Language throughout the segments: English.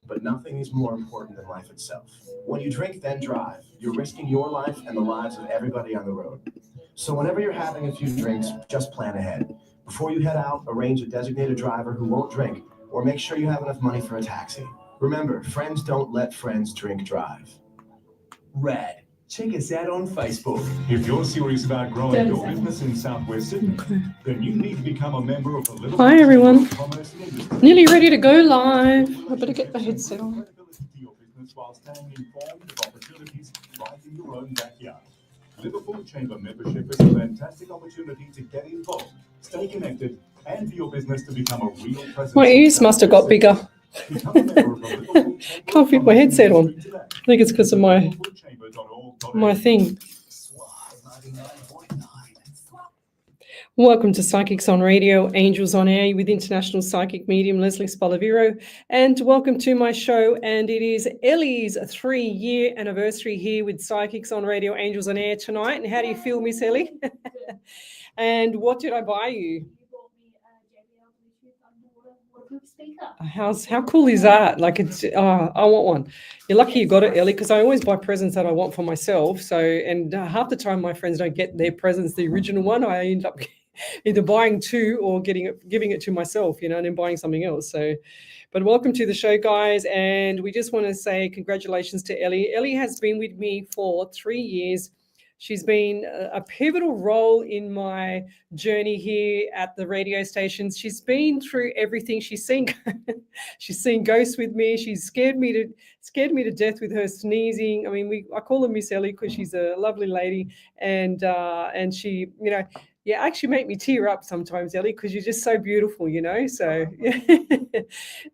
but nothing is more important than life itself. When you drink, then drive. You're risking your life and the lives of everybody on the road. So whenever you're having a few drinks, just plan ahead. Before you head out, arrange a designated driver who won't drink, or make sure you have enough money for a taxi. Remember, friends don't let friends drink drive. Rad. Check us out on Facebook. If you're serious about growing your business in Southwest Sydney, then you need to become a member of the Little Hi everyone. Commerce and Industry. Nearly ready to go live. I better get my headset on. Credibility to your business while staying informed of opportunities right in your own backyard. Liverpool Chamber membership is a fantastic opportunity to get involved, stay connected, and for your business to become a real presence. My ears must have got bigger. Can't fit my headset on. I think it's because of my thing. Welcome to Psychics on Radio, Angels on Air with International Psychic Medium Lesley Spaliviero, and welcome to my show. And it is Ellie's 3-year anniversary here with Psychics on Radio, Angels on Air tonight. And how do you feel, Miss Ellie? And what did I buy you? How cool is that? Like, it's I want one. You're lucky you got it, Ellie, because I always buy presents that I want for myself. So, and half the time my friends don't get their presents the original one. I end up either buying two or giving it to myself, and then buying something else. So, but welcome to the show, guys. And we just want to say congratulations to Ellie. Ellie has been with me for 3 years. She's been a pivotal role in my journey here at the radio stations. She's been through everything. She's seen ghosts with me. She's scared me to death with her sneezing. I mean, I call her Miss Ellie because she's a lovely lady, and she, actually make me tear up sometimes, Ellie, because you're just so beautiful, So,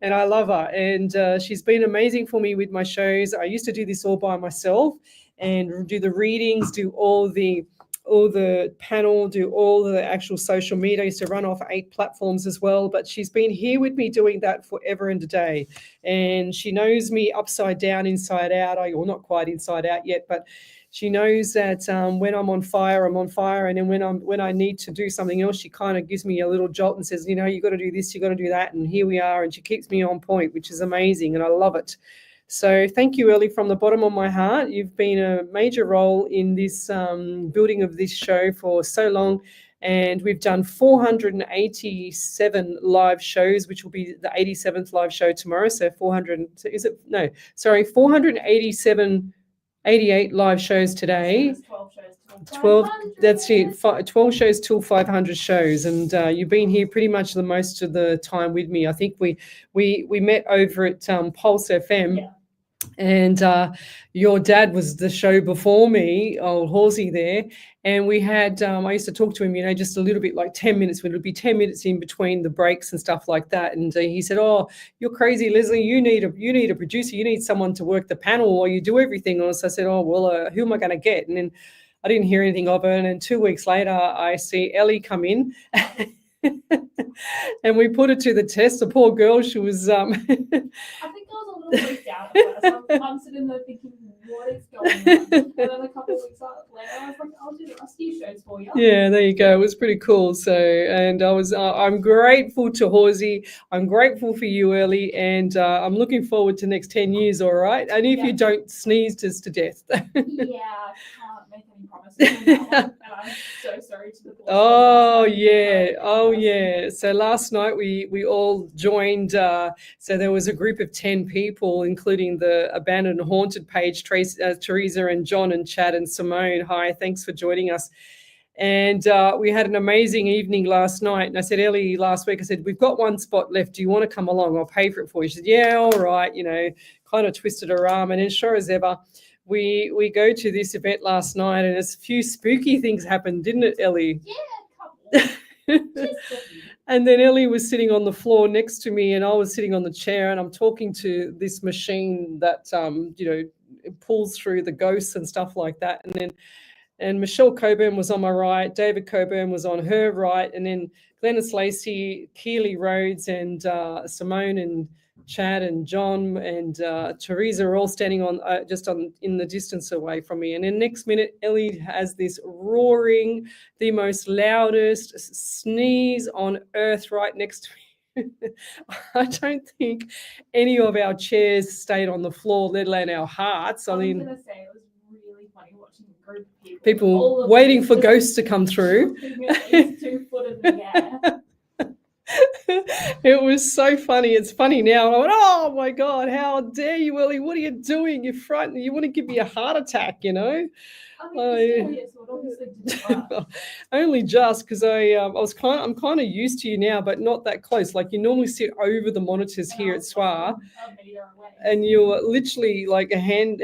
and I love her, and she's been amazing for me with my shows. I used to do this all by myself, and do the readings, do all the panel, do all the actual social media. I used to run off 8 platforms as well, but she's been here with me doing that forever and a day. And she knows me upside down, inside out. Well, not quite inside out yet, but she knows that when I'm on fire, I'm on fire. And then when I need to do something else, she kind of gives me a little jolt and says, you got to do this, you got to do that. And here we are. And she keeps me on point, which is amazing. And I love it. So thank you, Ellie, from the bottom of my heart. You've been a major role in this building of this show for so long. And we've done 487 live shows, which will be the 87th live show tomorrow. So 88 live shows today. 12, that's it. 12 shows till 500 shows, and you've been here pretty much the most of the time with me. I think we met over at Pulse FM. Yeah. And your dad was the show before me, old Horsey there. And we had, I used to talk to him, just a little bit, like 10 minutes. It would be 10 minutes in between the breaks and stuff like that. And he said, "Oh, you're crazy, Lesley. You need a producer. You need someone to work the panel while you do everything." And so I said, "Oh, well, who am I going to get?" And then I didn't hear anything of her. And then 2 weeks later, I see Ellie come in. And we put her to the test. The poor girl, she was I think I was a little freaked out at first. I'm sitting there thinking, what is going on? And then a couple of weeks later, I was like, I'll do the rest of your shows for you. Yeah, there you go. It was pretty cool. So, and I'm grateful to Horsey. I'm grateful for you, Ellie, and I'm looking forward to the next 10 years, all right? And if you don't sneeze us to death. Yeah, I can't make any promises on that one, and I'm so sorry to the boys. Oh yeah. So last night we all joined. So there was a group of 10 people, including the Abandoned and Haunted page, Teresa and John and Chad and Simone. Hi, thanks for joining us. And we had an amazing evening last night. And I said, Ellie, last week, I said, we've got one spot left. Do you want to come along? I'll pay for it for you. She said, yeah, all right. Kind of twisted her arm. And then sure as ever, we go to this event last night, and a few spooky things happened, didn't it, Ellie? Yeah, a couple. And then Ellie was sitting on the floor next to me, and I was sitting on the chair, and I'm talking to this machine that, it pulls through the ghosts and stuff like that. And Michelle Coburn was on my right, David Coburn was on her right, and then Glennis Lacey, Keely Rhodes, and Simone and Chad and John and Teresa are all standing on in the distance away from me. And then next minute, Ellie has this roaring, the most loudest sneeze on earth right next to me. I don't think any of our chairs stayed on the floor, let alone our hearts. I was mean, gonna say it was really funny watching a group of people. people all of waiting them for just ghosts to come through. jumping at least 2 foot in the air. It was so funny. It's funny now. I went, oh my God, how dare you, Ellie? What are you doing? You're frightened. You want to give me a heart attack, you know? I mean, it's serious, so it obviously didn't work. Only just because I'm kind of used to you now, but not that close. Like you normally sit over the monitors here at SWR, A meter away. and you're literally like a hand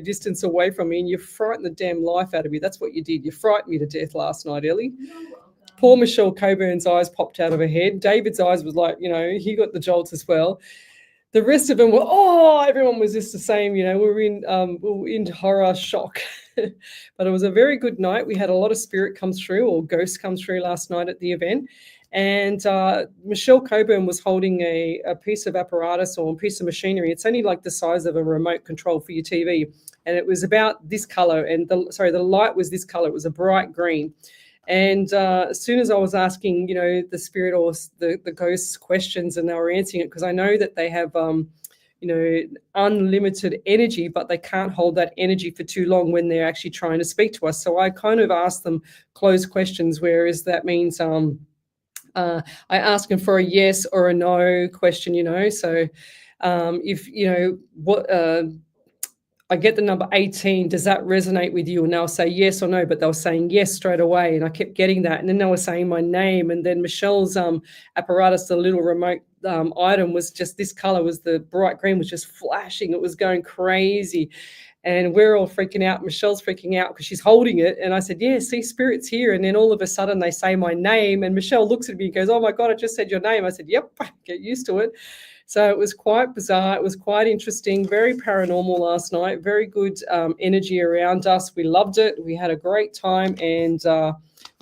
distance away from me, and you frightened the damn life out of me. That's what you did. You frightened me to death last night, Ellie. You're welcome. Poor Michelle Coburn's eyes popped out of her head. David's eyes was like, he got the jolts as well. The rest of them were, everyone was just the same, we were in horror shock. But it was a very good night. We had a lot of spirit comes through, or ghosts come through last night at the event. And Michelle Coburn was holding a piece of apparatus or a piece of machinery. It's only like the size of a remote control for your TV. And it was about this color. And the light was this color. It was a bright green. And as soon as I was asking, the spirit or the ghosts questions, and they were answering it, because I know that they have, unlimited energy, but they can't hold that energy for too long when they're actually trying to speak to us. So I kind of asked them closed questions, whereas that means I ask them for a yes or a no question, So if, I get the number 18, does that resonate with you? And they'll say yes or no, but they were saying yes straight away. And I kept getting that. And then they were saying my name. And then Michelle's apparatus, the little remote item, was just this color, was the bright green, was just flashing. It was going crazy. And we're all freaking out. Michelle's freaking out because she's holding it. And I said, yeah, see, spirit's here. And then all of a sudden they say my name. And Michelle looks at me and goes, oh my God, I just said your name. I said, yep, get used to it. So it was quite bizarre. It was quite interesting, very paranormal last night, very good energy around us. We loved it. We had a great time, and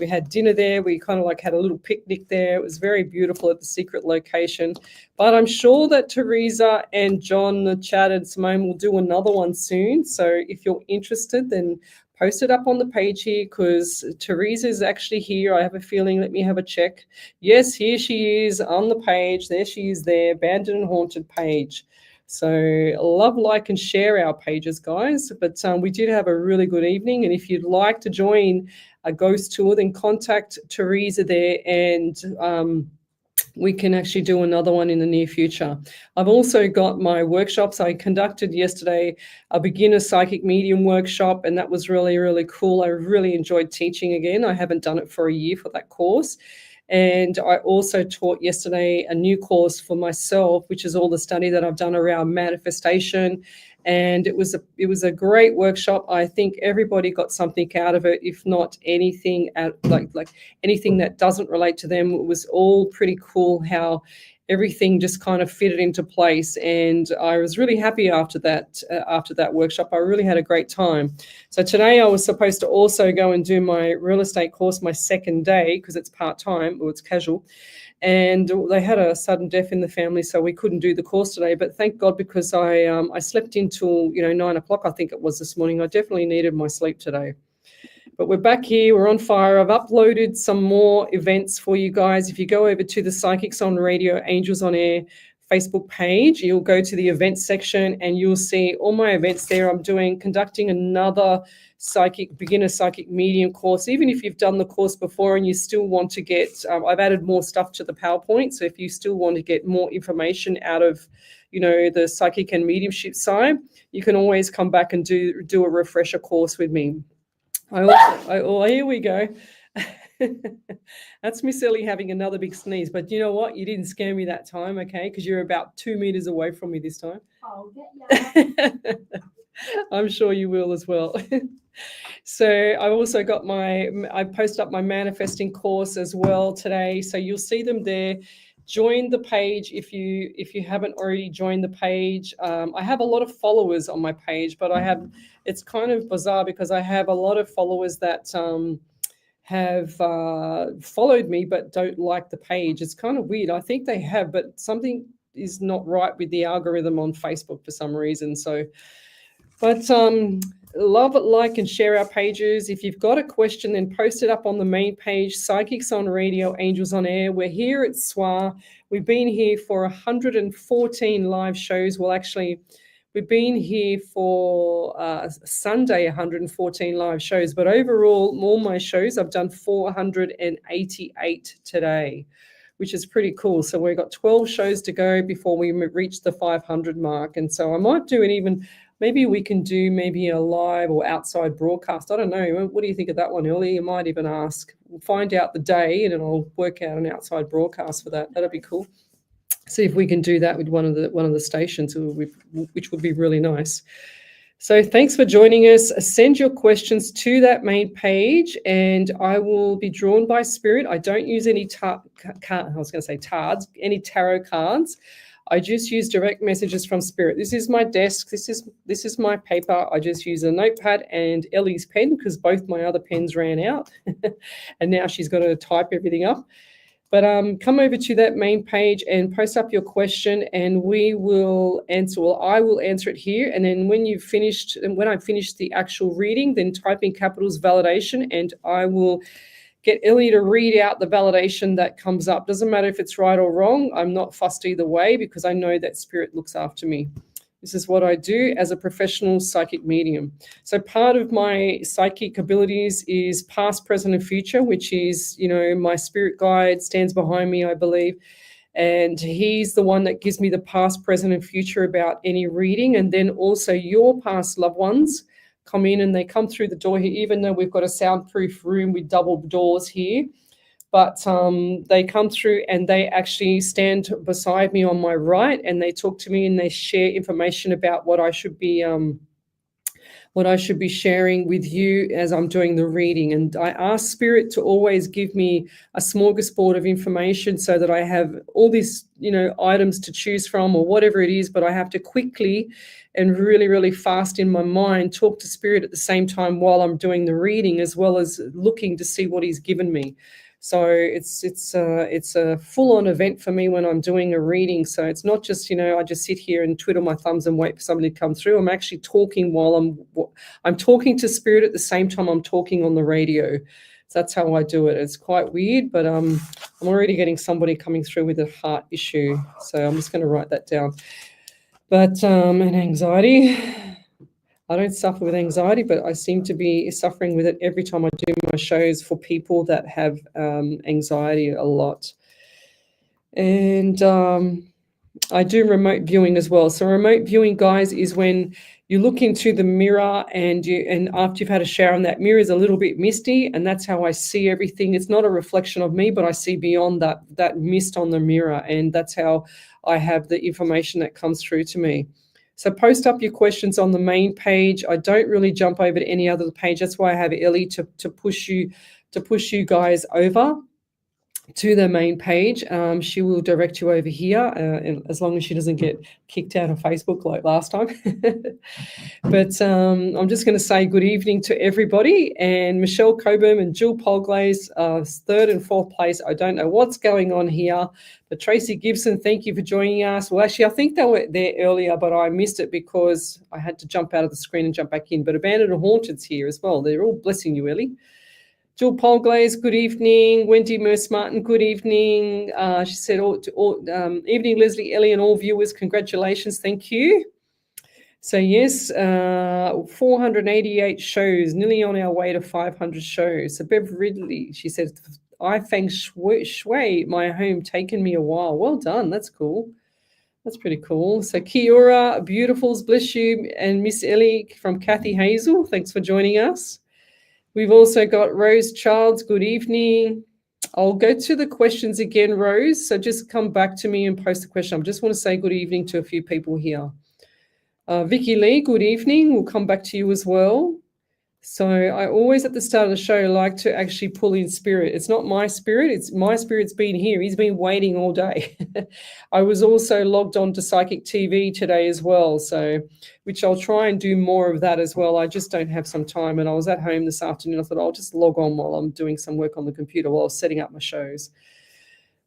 we had dinner there. We kind of like had a little picnic there. It was very beautiful at the secret location. But I'm sure that Teresa and John, the chat, and Simone will do another one soon. So if you're interested, then post it up on the page here, because Teresa is actually here. I have a feeling. Let me have a check. Yes, here she is on the page. There she is there, Abandoned and Haunted page. So love, like, and share our pages, guys. But we did have a really good evening. And if you'd like to join a ghost tour, then contact Teresa there, and we can actually do another one in the near future. I've also got my workshops. I conducted yesterday a beginner psychic medium workshop, and that was really, really cool. I really enjoyed teaching again. I haven't done it for a year for that course. And I also taught yesterday a new course for myself, which is all the study that I've done around manifestation. And it was a great workshop. I think everybody got something out of it, if not anything like anything that doesn't relate to them. It was all pretty cool how everything just kind of fitted into place. And I was really happy after that workshop. I really had a great time. So today I was supposed to also go and do my real estate course, my second day, because it's part-time, or it's casual. And they had a sudden death in the family, so we couldn't do the course today. But thank God, because I slept until 9 o'clock, I think it was this morning. I definitely needed my sleep today. But we're back here. We're on fire. I've uploaded some more events for you guys. If you go over to the Psychics on Radio, Angels on Air Facebook page, you'll go to the events section and you'll see all my events there. I'm conducting another beginner psychic medium course. Even if you've done the course before and you still want to get, I've added more stuff to the PowerPoint. So if you still want to get more information out of, the psychic and mediumship side, you can always come back and do a refresher course with me. Here we go. That's Miss Ellie having another big sneeze. But you know what? You didn't scare me that time, okay? Because you're about 2 meters away from me this time. I'll get ya. I'm sure you will as well. So I also got I posted up my manifesting course as well today. So you'll see them there. Join the page if you haven't already joined the page. I have a lot of followers on my page, but it's kind of bizarre because I have a lot of followers that have followed me but don't like the page. It's kind of weird. I think they have, but something is not right with the algorithm on Facebook for some reason. So, but love, like, and share our pages. If you've got a question, then post it up on the main page, Psychics on Radio, Angels on Air. We're here at SWR. We've been here for 114 live shows. Well, actually, we've been here for Sunday, 114 live shows. But overall, all my shows, I've done 488 today, which is pretty cool. So we've got 12 shows to go before we reach the 500 mark. And so I might do maybe we can do maybe a live or outside broadcast. I don't know. What do you think of that one, Ellie? You might even ask. We'll find out the day and then I'll work out an outside broadcast for that. That'd be cool. See if we can do that with one of the stations, which would be really nice. So thanks for joining us. Send your questions to that main page and I will be drawn by spirit. I don't use any any tarot cards. I just use direct messages from spirit. This is my desk. This is my paper. I just use a notepad and Ellie's pen because both my other pens ran out. And now she's got to type everything up. But come over to that main page and post up your question and we will answer. Well, I will answer it here. And then when I finish the actual reading, then type in capitals validation and I will get Ellie to read out the validation that comes up. Doesn't matter if it's right or wrong. I'm not fussed either way because I know that spirit looks after me. This is what I do as a professional psychic medium. So part of my psychic abilities is past, present, and future, which is, my spirit guide stands behind me, I believe. And he's the one that gives me the past, present, and future about any reading. And then also your past loved ones come in and they come through the door here, even though we've got a soundproof room with double doors here. But they come through and they actually stand beside me on my right and they talk to me and they share information about what I should be sharing with you as I'm doing the reading. And I ask spirit to always give me a smorgasbord of information so that I have all these, items to choose from or whatever it is, but I have to quickly and really, really fast in my mind talk to spirit at the same time while I'm doing the reading, as well as looking to see what he's given me. So it's a full-on event for me when I'm doing a reading. So it's not just, I just sit here and twiddle my thumbs and wait for somebody to come through. I'm actually talking while I'm talking to spirit at the same time I'm talking on the radio. So that's how I do it. It's quite weird, but I'm already getting somebody coming through with a heart issue. So I'm just going to write that down. But and anxiety. I don't suffer with anxiety, but I seem to be suffering with it every time I do my shows for people that have anxiety a lot. And I do remote viewing as well. So remote viewing, guys, is when you look into the mirror and after you've had a shower and that mirror is a little bit misty, and that's how I see everything. It's not a reflection of me, but I see beyond that mist on the mirror, and that's how I have the information that comes through to me. So post up your questions on the main page. I don't really jump over to any other page. That's why I have Ellie to push you guys over to the main page. She will direct you over here as long as she doesn't get kicked out of Facebook like last time. But I'm just going to say good evening to everybody. And Michelle Coburn and Jill Polglaze, third and fourth place. I don't know what's going on here. But Tracy Gibson, thank you for joining us. Well, actually, I think they were there earlier, but I missed it because I had to jump out of the screen and jump back in. But Abandoned and Haunted's here as well. They're all blessing you, Ellie. Jill Polglaze, good evening. Wendy Merce-Martin, good evening. She said, evening, Lesley, Ellie, and all viewers. Congratulations. Thank you. So, yes, 488 shows, nearly on our way to 500 shows. So, Bev Ridley, she said, I feng shui, my home, taken me a while. Well done. That's cool. That's pretty cool. So, Kiora, beautifuls, bless you. And Miss Ellie from Kathy Hazel, thanks for joining us. We've also got Rose Childs. Good evening. I'll go to the questions again, Rose. So just come back to me and post the question. I just want to say good evening to a few people here. Vicky Lee, good evening. We'll come back to you as well. So I always at the start of the show like to actually pull in spirit. It's not my spirit. It's my spirit's been here. He's been waiting all day. I was also logged on to Psychic TV today as well, so which I'll try and do more of that as well. I just don't have some time, and I was at home this afternoon. I thought I'll just log on while I'm doing some work on the computer while I was setting up my shows.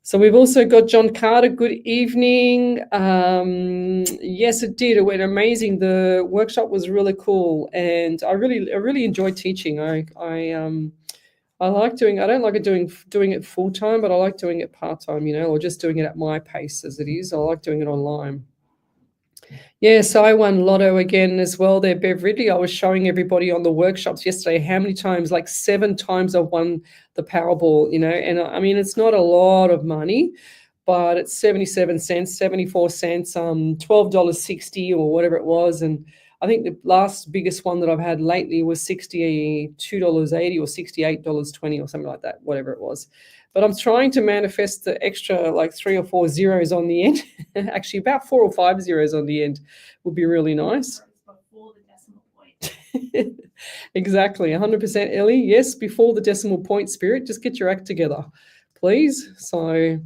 So we've also got John Carter. Good evening. Yes, it did. It went amazing. The workshop was really cool, and I really enjoyed teaching. I like doing. I don't like doing it full time, but I like doing it part time. Or just doing it at my pace as it is. I like doing it online. Yeah, so I won Lotto again as well there, Bev Ridley. I was showing everybody on the workshops yesterday how many times, like 7 times I've won the Powerball, and I mean, it's not a lot of money, but it's 77 cents, 74 cents, $12.60 or whatever it was. And I think the last biggest one that I've had lately was $62.80 or $68.20 or something like that, whatever it was. But I'm trying to manifest the extra like 3 or 4 zeros on the end. Actually, about 4 or 5 zeros on the end would be really nice. Before the decimal point. Exactly, 100%, Ellie. Yes, before the decimal point, Spirit. Just get your act together, please. So,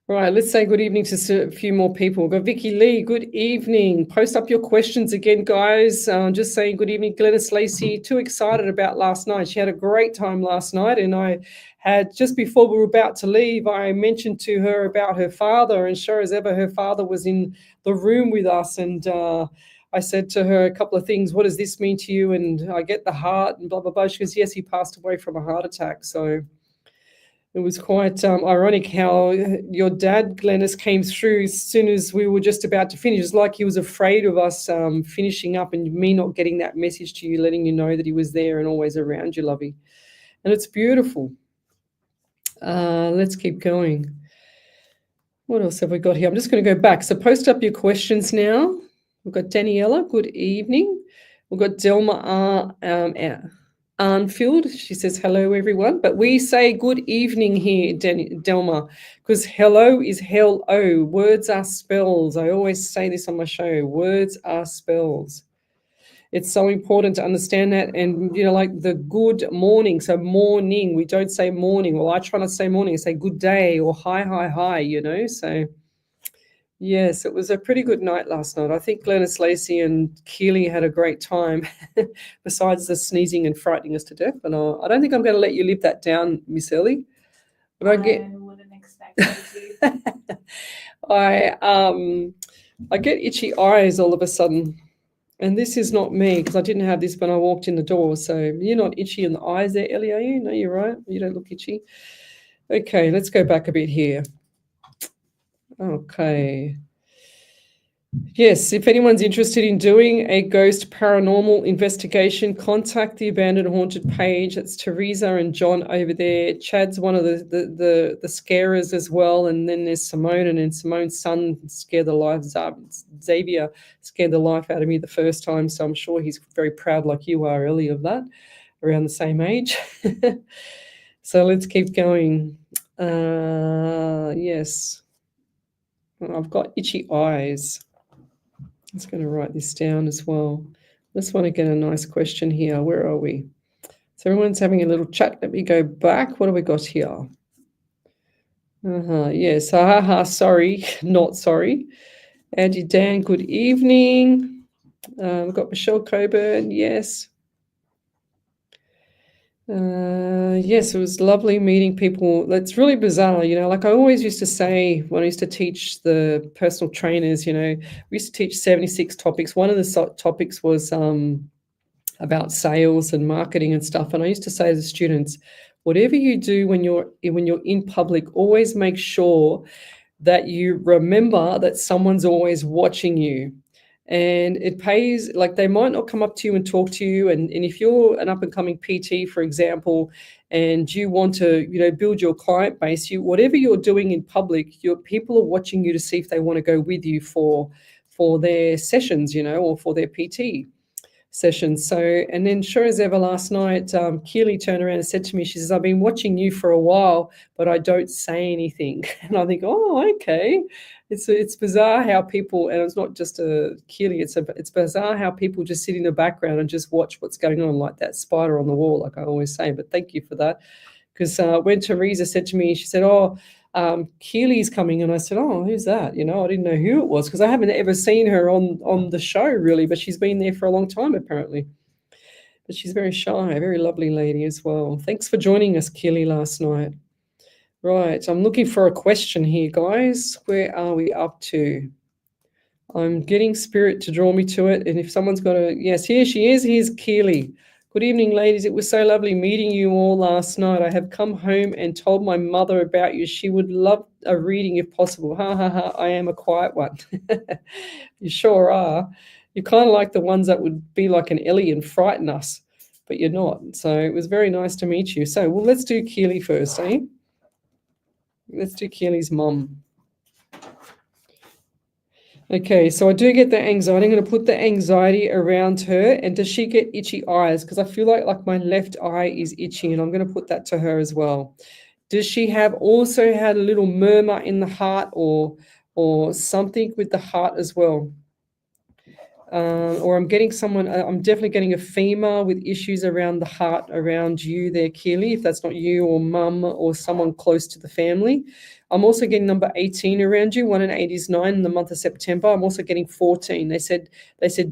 right, let's say good evening to a few more people. We've got Vicky Lee, good evening. Post up your questions again, guys. Just saying good evening. Glennis Lacey, too excited about last night. She had a great time last night, and I had, just before we were about to leave, I mentioned to her about her father, and sure as ever, her father was in the room with us, and I said to her a couple of things. What does this mean to you? And I get the heart and blah, blah, blah. She goes, yes, he passed away from a heart attack. So it was quite ironic how your dad, Glennis, came through as soon as we were just about to finish. It's like he was afraid of us finishing up and me not getting that message to you, letting you know that he was there and always around you, lovey. And it's beautiful. Let's keep going. What else have we got here? I'm just going to go back. So post up your questions now. We've got Daniela, good evening. We've got Delma Arnfield. She says, hello, everyone. But we say good evening here, Delma, because hello is hello. Words are spells. I always say this on my show. Words are spells. It's so important to understand that. And, like the good morning. So morning, we don't say morning. Well, I try not to say morning. I say good day or hi, hi, hi, So, yes, it was a pretty good night last night. I think Glennis Lacey and Keely had a great time, besides the sneezing and frightening us to death. And I don't think I'm going to let you live that down, Miss Ellie. But I wouldn't expect you to. I get itchy eyes all of a sudden. And this is not me, because I didn't have this when I walked in the door. So you're not itchy in the eyes there, Ellie, are you? No, you're right. You don't look itchy. Okay, let's go back a bit here. Okay. Yes, if anyone's interested in doing a ghost paranormal investigation, contact the Abandoned Haunted page. It's Teresa and John over there. Chad's one of the scarers as well. And then there's Simone, and then Simone's son scared the life, Xavier scared the life out of me the first time. So I'm sure he's very proud, like you are, Ellie, of that, around the same age. So let's keep going. Yes. I've got itchy eyes. I'm just going to write this down as well. I just want to get a nice question here. Where are we? So everyone's having a little chat. Let me go back. What do we got here? Yes. Sorry, not sorry. Andy Dan, good evening. We've got Michelle Coburn. Yes. Yes, it was lovely meeting people. It's really bizarre, like I always used to say when I used to teach the personal trainers, we used to teach 76 topics. One of the topics was about sales and marketing and stuff. And I used to say to the students, whatever you do when you're in public, always make sure that you remember that someone's always watching you. And it pays, like they might not come up to you and talk to you. And if you're an up and coming PT, for example, and you want to, build your client base, whatever you're doing in public, your people are watching you to see if they want to go with you for their sessions, or for their PT sessions. So, and then sure as ever last night, Keely turned around and said to me, she says, I've been watching you for a while, but I don't say anything. And I think, oh, okay. It's bizarre how people, and it's not just a Keely, it's bizarre how people just sit in the background and just watch what's going on, like that spider on the wall, like I always say. But thank you for that. Because when Teresa said to me, she said, Keely's coming. And I said, oh, who's that? I didn't know who it was, because I haven't ever seen her on the show really, but she's been there for a long time apparently. But she's very shy, very lovely lady as well. Thanks for joining us, Keely, last night. Right, I'm looking for a question here, guys. Where are we up to? I'm getting spirit to draw me to it. And if someone's got a, yes, here she is. Here's Keely. Good evening, ladies. It was so lovely meeting you all last night. I have come home and told my mother about you. She would love a reading if possible. Ha ha ha. I am a quiet one. You sure are. You're kind of like the ones that would be like an Ellie and frighten us, but you're not. So it was very nice to meet you. So, well, let's do Keely first, eh? Let's do Keely's mum. Okay, so I do get the anxiety. I'm going to put the anxiety around her. And does she get itchy eyes? Because I feel like my left eye is itchy, and I'm going to put that to her as well. Does she have also had a little murmur in the heart or something with the heart as well? Or I'm getting someone, I'm definitely getting a female with issues around the heart around you there, Keely, if that's not you or mum or someone close to the family. I'm also getting number 18 around you. 1 and 8 is 9 in the month of September. I'm also getting 14. They said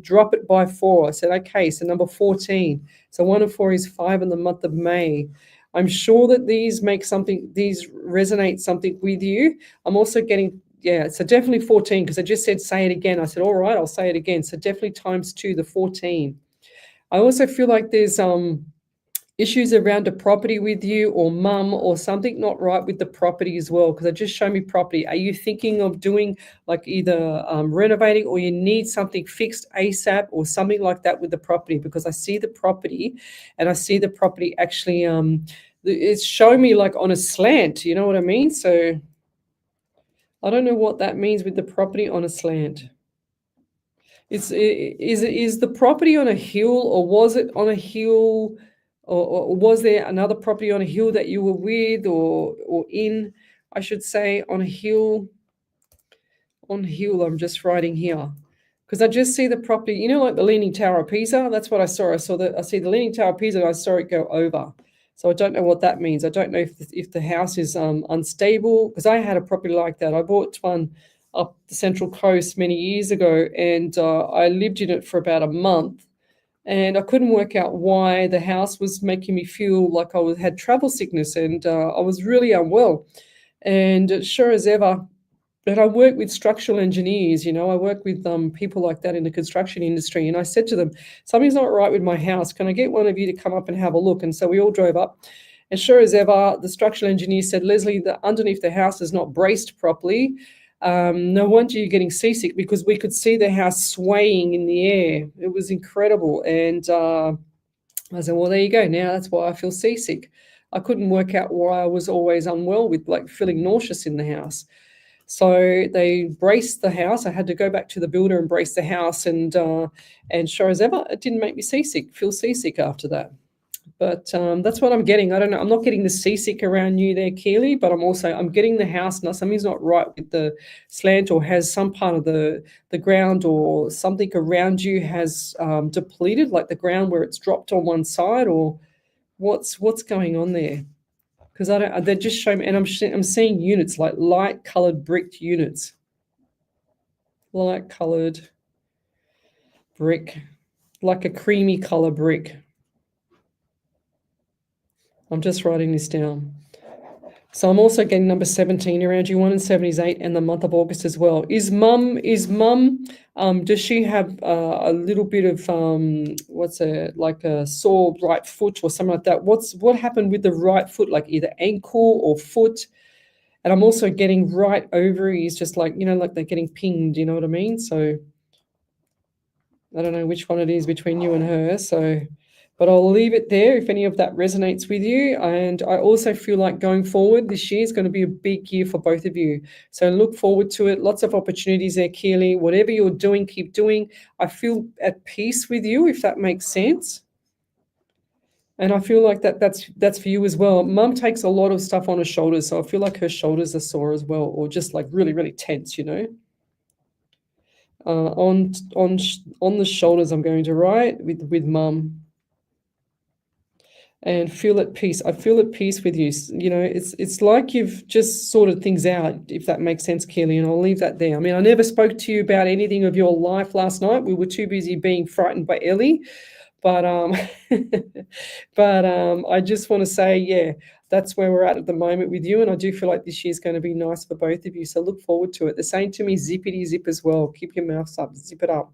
drop it by 4. I said, okay, so number 14. So 1 and 4 is 5 in the month of May. I'm sure that these resonate something with you. I'm also getting, yeah, so definitely 14, because I just said say it again. I said, all right, I'll say it again. So definitely times 2, the 14. I also feel like there's issues around a property with you or mum or something not right with the property as well, because it just showed me property. Are you thinking of doing like either renovating, or you need something fixed ASAP or something like that with the property? Because I see the property and I see the property actually, it's showing me like on a slant, you know what I mean? So I don't know what that means with the property on a slant. Is the property on a hill, or was it on a hill? Or was there another property on a hill that you were with or in, I should say, on a hill? On hill, I'm just writing here. Because I just see the property, you know, like the Leaning Tower of Pisa. That's what I saw. I see the Leaning Tower of Pisa, and I saw it go over. So I don't know what that means. I don't know if the house is unstable, because I had a property like that. I bought one up the Central Coast many years ago, and I lived in it for about a month. And I couldn't work out why the house was making me feel like I had travel sickness, and I was really unwell. And sure as ever, but I work with structural engineers, you know, I work with people like that in the construction industry. And I said to them, something's not right with my house. Can I get one of you to come up and have a look? And so we all drove up. And sure as ever, the structural engineer said, Lesley, the underneath the house is not braced properly. No wonder you're getting seasick, because we could see the house swaying in the air. It was incredible. And I said, well, there you go. Now that's why I feel seasick. I couldn't work out why I was always unwell with like feeling nauseous in the house. So they braced the house. I had to go back to the builder and brace the house. And sure as ever, it didn't make me feel seasick after that. But that's what I'm getting. I don't know. I'm not getting the seasick around you there, Keely, but I'm getting the house. Now something's not right with the slant, or has some part of the ground or something around you has depleted, like the ground where it's dropped on one side, or what's going on there? Because they just show me, and I'm seeing units, like light colored brick units. Light colored brick, like a creamy color brick. I'm just writing this down. So I'm also getting number 17 around you. 1 and 7 is 8, and the month of August as well. Is mum, does she have a little bit of, like a sore right foot or something like that? What happened with the right foot, like either ankle or foot? And I'm also getting right ovaries, just like, you know, like they're getting pinged, you know what I mean? So I don't know which one it is between you and her. So, but I'll leave it there if any of that resonates with you. And I also feel like going forward, this year is going to be a big year for both of you. So look forward to it. Lots of opportunities there, Keely. Whatever you're doing, keep doing. I feel at peace with you, if that makes sense. And I feel like that's for you as well. Mum takes a lot of stuff on her shoulders, so I feel like her shoulders are sore as well, or just like really, really tense, you know. On the shoulders, I'm going to write with mum. And feel at peace. I feel at peace with you. You know, it's like you've just sorted things out, if that makes sense, Keely, and I'll leave that there. I mean, I never spoke to you about anything of your life last night. We were too busy being frightened by Ellie. But I just want to say, yeah, that's where we're at the moment with you. And I do feel like this year's going to be nice for both of you. So look forward to it. They're saying to me, zippity zip as well. Keep your mouth up, zip it up.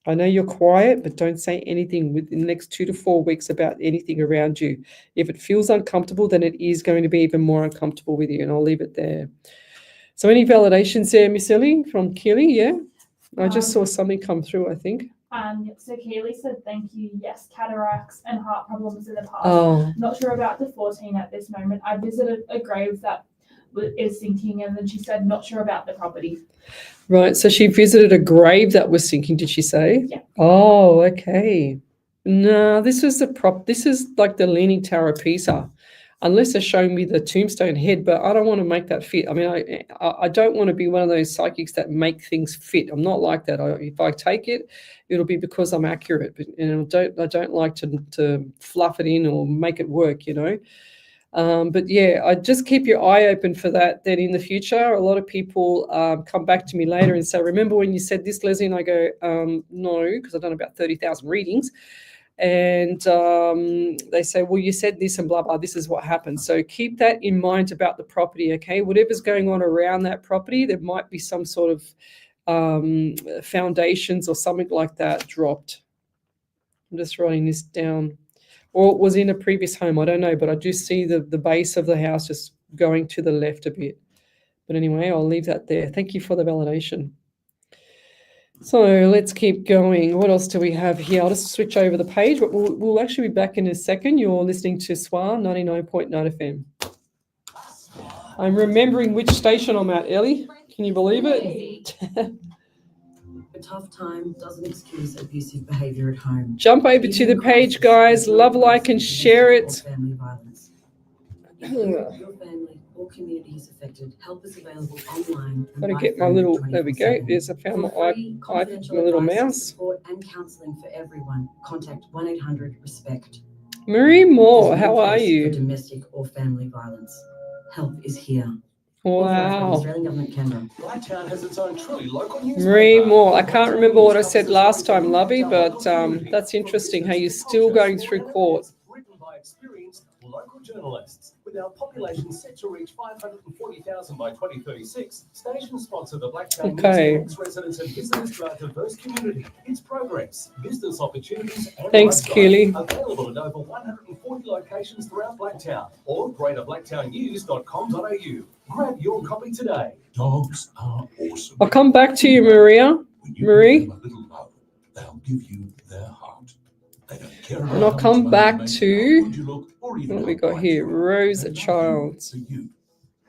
I know you're quiet, but don't say anything within the next 2 to 4 weeks about anything around you. If it feels uncomfortable, then it is going to be even more uncomfortable with you, and I'll leave it there. So any validations there, Miss Ellie, from Keely? Yeah? I just saw something come through, I think. So Keely said, thank you. Yes, cataracts and heart problems in the past. Oh, Not sure about the 14 at this moment. I visited a grave that is sinking, and then she said, not sure about the property. right. So she visited a grave that was sinking, did she say? Yeah. Oh, okay. No, this is like the Leaning Tower of Pisa. Unless they're showing me the tombstone head, but I don't want to make that fit. I mean, I don't want to be one of those psychics that make things fit. I'm not like that. If I take it, it'll be because I'm accurate. But I don't like to fluff it in or make it work, But yeah, I just keep your eye open for that. Then in the future, a lot of people come back to me later and say, "Remember when you said this, Leslie?" And I go, "No," because I've done about 30,000 readings. And they say, well, you said this and blah, blah, this is what happened. So keep that in mind about the property, okay? Whatever's going on around that property, there might be some sort of foundations or something like that dropped. I'm just writing this down. Or it was in a previous home, I don't know, but I do see the base of the house just going to the left a bit. But anyway, I'll leave that there. Thank you for the validation. So let's keep going. What else do we have here? I'll just switch over the page, but we'll actually be back in a second. You're listening to SWR 89.9 FM. I'm remembering which station I'm at, Ellie. Can you believe it? A tough time doesn't excuse abusive behaviour at home. Jump over to the page, guys. Love, like, and share it. Family violence. If your family or community is affected, help is available online. Got to get my little, there we go. There's I found my little mouse. Support and counselling for everyone. Contact 1-800-RESPECT. Marie Moore, how are For you? domestic or family violence. Help is here. Wow. Australian Government, Canberra. Blacktown has its own truly local newspaper. Marie Moore. I can't remember what I said last time, Lovey, but that's interesting how you're still going through court. Written by experienced local journalists. With our population set to reach 540,000 by 2036, station sponsor the Blacktown News connects residents and visitors to our diverse community, its progress, business opportunities, and Thanks, lifestyle. Keely. Available at over 140 locations throughout Blacktown or greaterblacktownnews.com.au. Grab your copy today. Dogs are awesome. I'll come back to you, Maria. When you Marie? give them a little love, they'll give you their heart. They don't care about And I'll how come much money back you make, to- how good you look, or even What how we got bright here? you are. Rose They love you Childs. for you.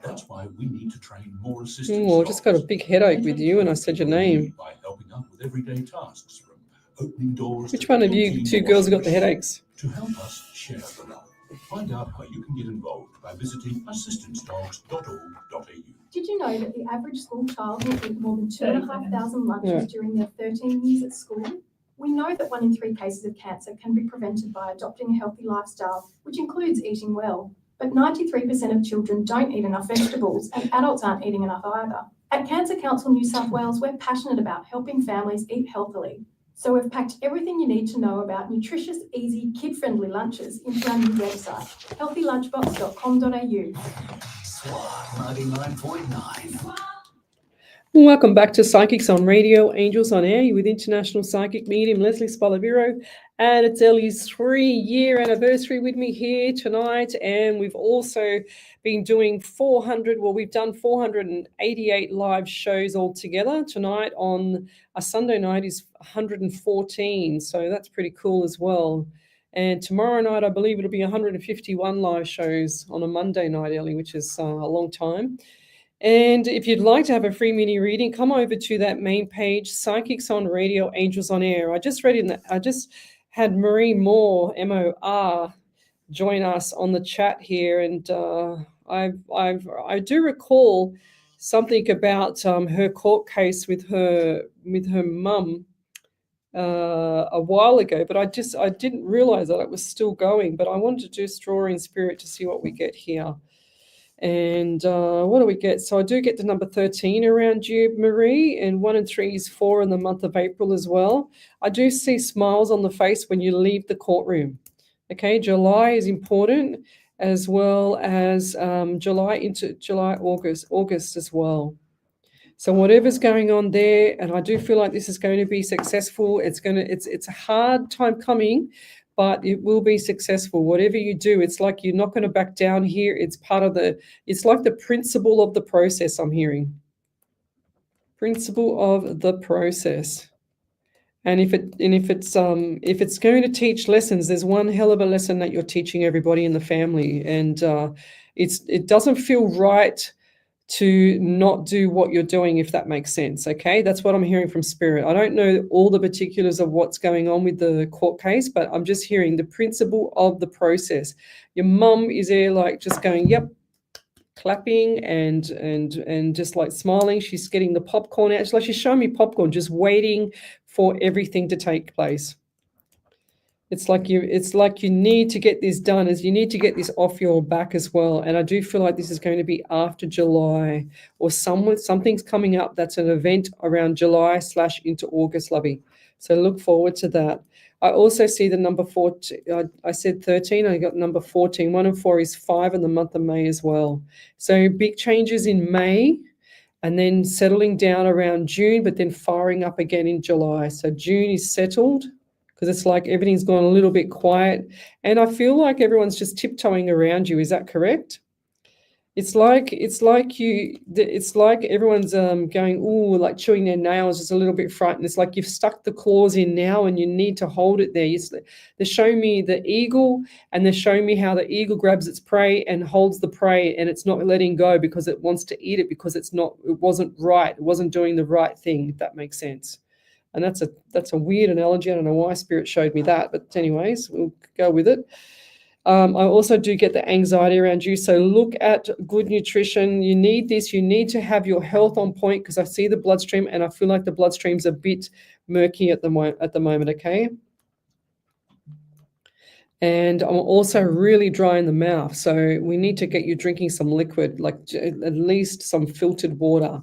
That's why we need to train more assistants. Oh, I just got a big headache with you and I said your name. By helping out with everyday tasks, from opening doors. Which to one of you emptying two the girls have washing got the machine. headaches? To help us share the love. Find out how you can get involved by visiting assistancedogs.org.au. Did you know that the average school child will eat more than 2,500 lunches during their 13 years at school? We know that 1 in 3 cases of cancer can be prevented by adopting a healthy lifestyle, which includes eating well. But 93% of children don't eat enough vegetables, and adults aren't eating enough either. At Cancer Council New South Wales, we're passionate about helping families eat healthily. So we've packed everything you need to know about nutritious, easy, kid-friendly lunches into our new website, healthylunchbox.com.au. SWR 99.9. Welcome back to Psychics on Radio, Angels on Air. You're with International Psychic Medium Lesley Spaliviero, and it's Ellie's 3-year anniversary with me here tonight. And we've also been doing we've done 488 live shows altogether. Tonight on a Sunday night is 114, so that's pretty cool as well. And tomorrow night, I believe it'll be 151 live shows on a Monday night, Ellie, which is a long time. And if you'd like to have a free mini reading, come over to that main page, Psychics on Radio, Angels on Air. I just had Marie Moore, M-O-R, join us on the chat here, and I do recall something about her court case with her mum a while ago, but I didn't realize that it was still going. But I wanted to do Straw in Spirit to see what we get here. And what do we get? So I do get the number 13 around you, Marie, and 1 and 3 is 4 in the month of April as well. I do see smiles on the face when you leave the courtroom. Okay, July is important, as well as July into July, August as well. So whatever's going on there, and I do feel like this is going to be successful. It's a hard time coming, but it will be successful. Whatever you do, it's like you're not going to back down here. It's it's like the principle of the process, I'm hearing. Principle of the process. And if it's going to teach lessons, there's one hell of a lesson that you're teaching everybody in the family. And it doesn't feel right to not do what you're doing, if that makes sense. Okay, that's what I'm hearing from Spirit. I don't know all the particulars of what's going on with the court case, but I'm just hearing the principle of the process. Your mum is there like just going, yep, clapping and just like smiling. She's getting the popcorn out. It's like she's showing me popcorn, just waiting for everything to take place. It's like you need to get this done, as you need to get this off your back as well. And I do feel like this is going to be after July, or something's coming up that's an event around July / into August, lovey. So look forward to that. I also see the number 14. I said 13. I got number 14. 1 and 4 is 5 in the month of May as well. So big changes in May, and then settling down around June, but then firing up again in July. So June is settled, because it's like everything's gone a little bit quiet. And I feel like everyone's just tiptoeing around you. Is that correct? It's like everyone's going, ooh, like chewing their nails, just a little bit frightened. It's like you've stuck the claws in now and you need to hold it there. They're showing me the eagle, and they're showing me how the eagle grabs its prey and holds the prey, and it's not letting go because it wants to eat it, because it wasn't right. It wasn't doing the right thing, if that makes sense. And that's a weird analogy. I don't know why Spirit showed me that, but anyways, we'll go with it. I also do get the anxiety around you. So look at good nutrition. You need this. You need to have your health on point, because I see the bloodstream, and I feel like the bloodstream's a bit murky at the moment, okay? And I'm also really dry in the mouth. So we need to get you drinking some liquid, like at least some filtered water.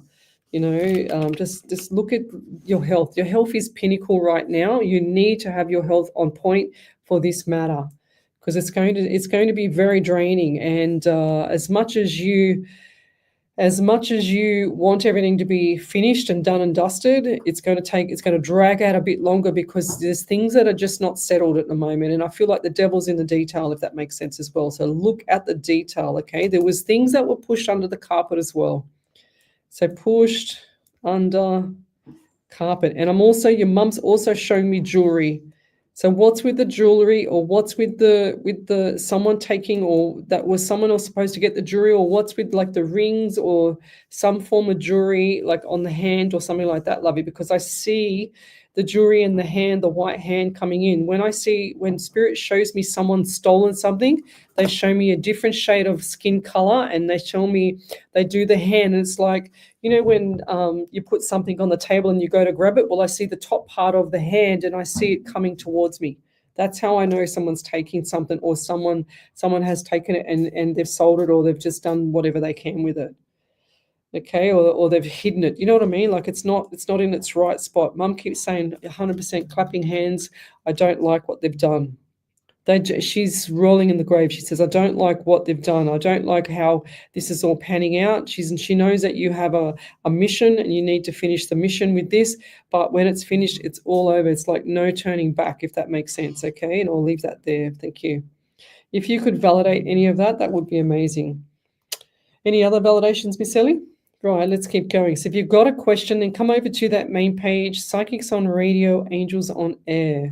You know, just look at your health. Your health is pinnacle right now. You need to have your health on point for this matter, because it's going to be very draining. And as much as you want everything to be finished and done and dusted, it's going to drag out a bit longer, because there's things that are just not settled at the moment. And I feel like the devil's in the detail, if that makes sense as well. So look at the detail, okay? There was things that were pushed under the carpet as well. So pushed under carpet. And your mum's also showing me jewelry. So what's with the jewelry, or what's with the someone taking, or that was someone else supposed to get the jewelry, or what's with like the rings or some form of jewelry like on the hand or something like that, lovey, because I see the jewelry in the hand, the white hand coming in. When Spirit shows me someone's stolen something, they show me a different shade of skin color, and they do the hand, and it's like, you know, when you put something on the table and you go to grab it, well, I see the top part of the hand and I see it coming towards me. That's how I know someone's taking something, or someone has taken it and they've sold it, or they've just done whatever they can with it. Okay, or they've hidden it. You know what I mean? Like it's not in its right spot. Mum keeps saying 100% clapping hands. I don't like what they've done. She's rolling in the grave. She says, I don't like what they've done. I don't like how this is all panning out. She knows that you have a mission, and you need to finish the mission with this. But when it's finished, it's all over. It's like no turning back, if that makes sense. Okay, and I'll leave that there. Thank you. If you could validate any of that, that would be amazing. Any other validations, Miss Ellie? Right, let's keep going. So if you've got a question, then come over to that main page, Psychics on Radio, Angels on Air.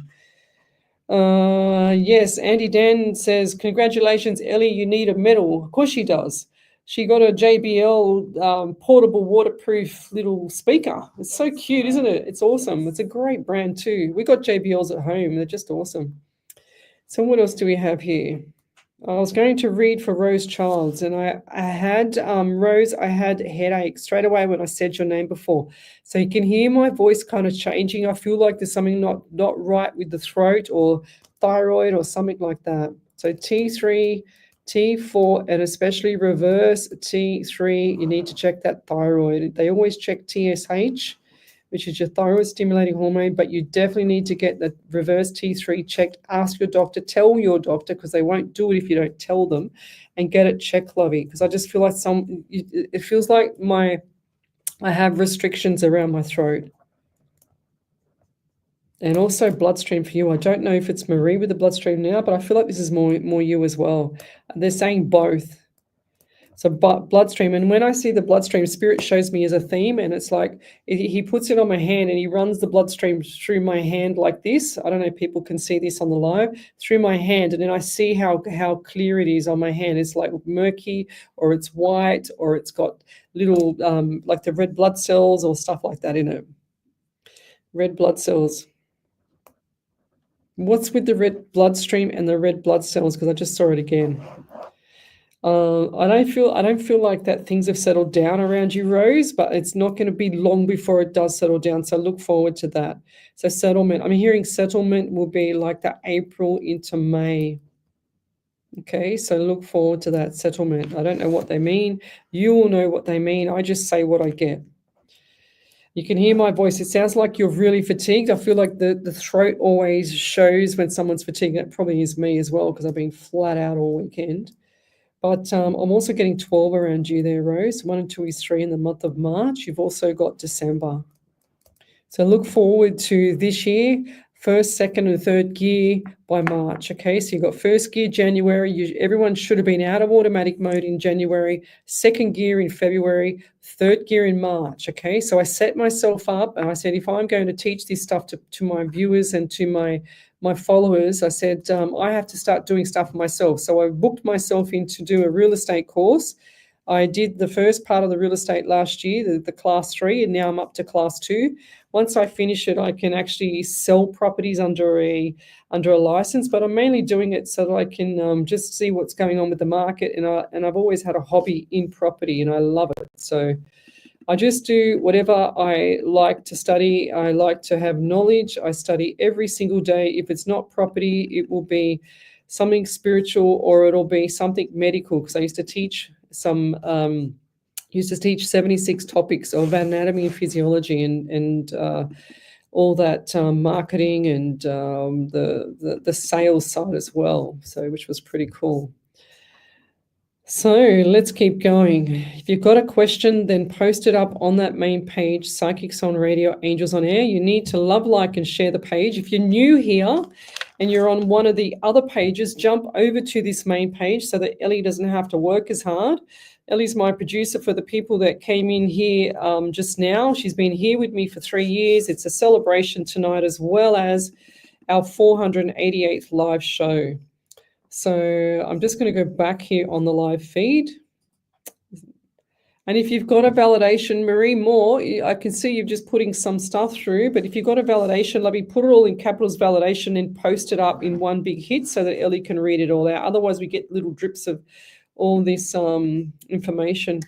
Yes, Andy Dan says, congratulations, Ellie, you need a medal. Of course she does. She got a JBL portable waterproof little speaker. It's so cute, isn't it? It's awesome. It's a great brand too. We got JBLs at home. They're just awesome. So what else do we have here? I was going to read for Rose Childs, and I had, Rose, I had headache straight away when I said your name before. So you can hear my voice kind of changing. I feel like there's something not right with the throat or thyroid or something like that. So T3, T4, and especially reverse T3, you need to check that thyroid. They always check TSH which is your thyroid stimulating hormone, but you definitely need to get the reverse T3 checked. Ask your doctor, tell your doctor, because they won't do it if you don't tell them, and get it checked, lovey, because I just feel like it feels like I have restrictions around my throat. And also bloodstream for you. I don't know if it's Marie with the bloodstream now, but I feel like this is more you as well. They're saying both. So bloodstream, and when I see the bloodstream, Spirit shows me as a theme, and it's like he puts it on my hand and he runs the bloodstream through my hand like this. I don't know if people can see this on the live, through my hand, and then I see how clear it is on my hand. It's like murky, or it's white, or it's got little like the red blood cells or stuff like that in it. Red blood cells. What's with the red bloodstream and the red blood cells? Because I just saw it again. I don't feel like that things have settled down around you, Rose, but it's not going to be long before it does settle down. So look forward to that. So settlement, I'm hearing settlement will be like the April into May. Okay, so look forward to that settlement. I don't know what they mean. You will know what they mean. I just say what I get. You can hear my voice. It sounds like you're really fatigued. I feel like the throat always shows when someone's fatigued. It probably is me as well, because I've been flat out all weekend. But I'm also getting 12 around you there, Rose. 1 and 2 is 3 in the month of March. You've also got December. So look forward to this year, first, second, and third gear by March. Okay, so you've got first gear January. Everyone should have been out of automatic mode in January, second gear in February, third gear in March. Okay, so I set myself up and I said, if I'm going to teach this stuff to my viewers and to my followers, I said, I have to start doing stuff for myself. So I booked myself in to do a real estate course. I did the first part of the real estate last year, the class 3, and now I'm up to class 2. Once I finish it, I can actually sell properties under a license, but I'm mainly doing it so that I can just see what's going on with the market. And I've always had a hobby in property, and I love it. So I just do whatever I like to study. I like to have knowledge. I study every single day. If it's not property, it will be something spiritual, or it'll be something medical, because I used to teach 76 topics of anatomy and physiology and all that marketing and the sales side as well, so which was pretty cool. So let's keep going. If you've got a question, then post it up on that main page, Psychics on Radio, Angels on Air. You need to love, like, and share the page. If you're new here and you're on one of the other pages, jump over to this main page so that Ellie doesn't have to work as hard. Ellie's my producer for the people that came in here just now. She's been here with me for 3 years. It's a celebration tonight, as well as our 488th live show. So I'm just going to go back here on the live feed. And if you've got a validation, Marie Moore, I can see you're just putting some stuff through, but if you've got a validation, let me put it all in capitals validation and post it up in one big hit so that Ellie can read it all out. Otherwise, we get little drips of all this information.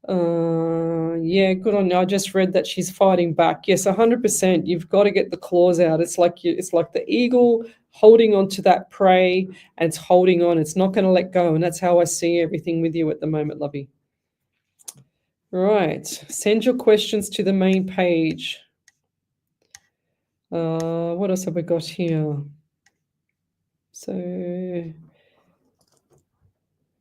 Yeah, good on you. I just read that she's fighting back. Yes, 100%. You've got to get the claws out. It's like the eagle holding on to that prey, and it's holding on. It's not going to let go, and that's how I see everything with you at the moment, lovey. Right. Send your questions to the main page. What else have we got here?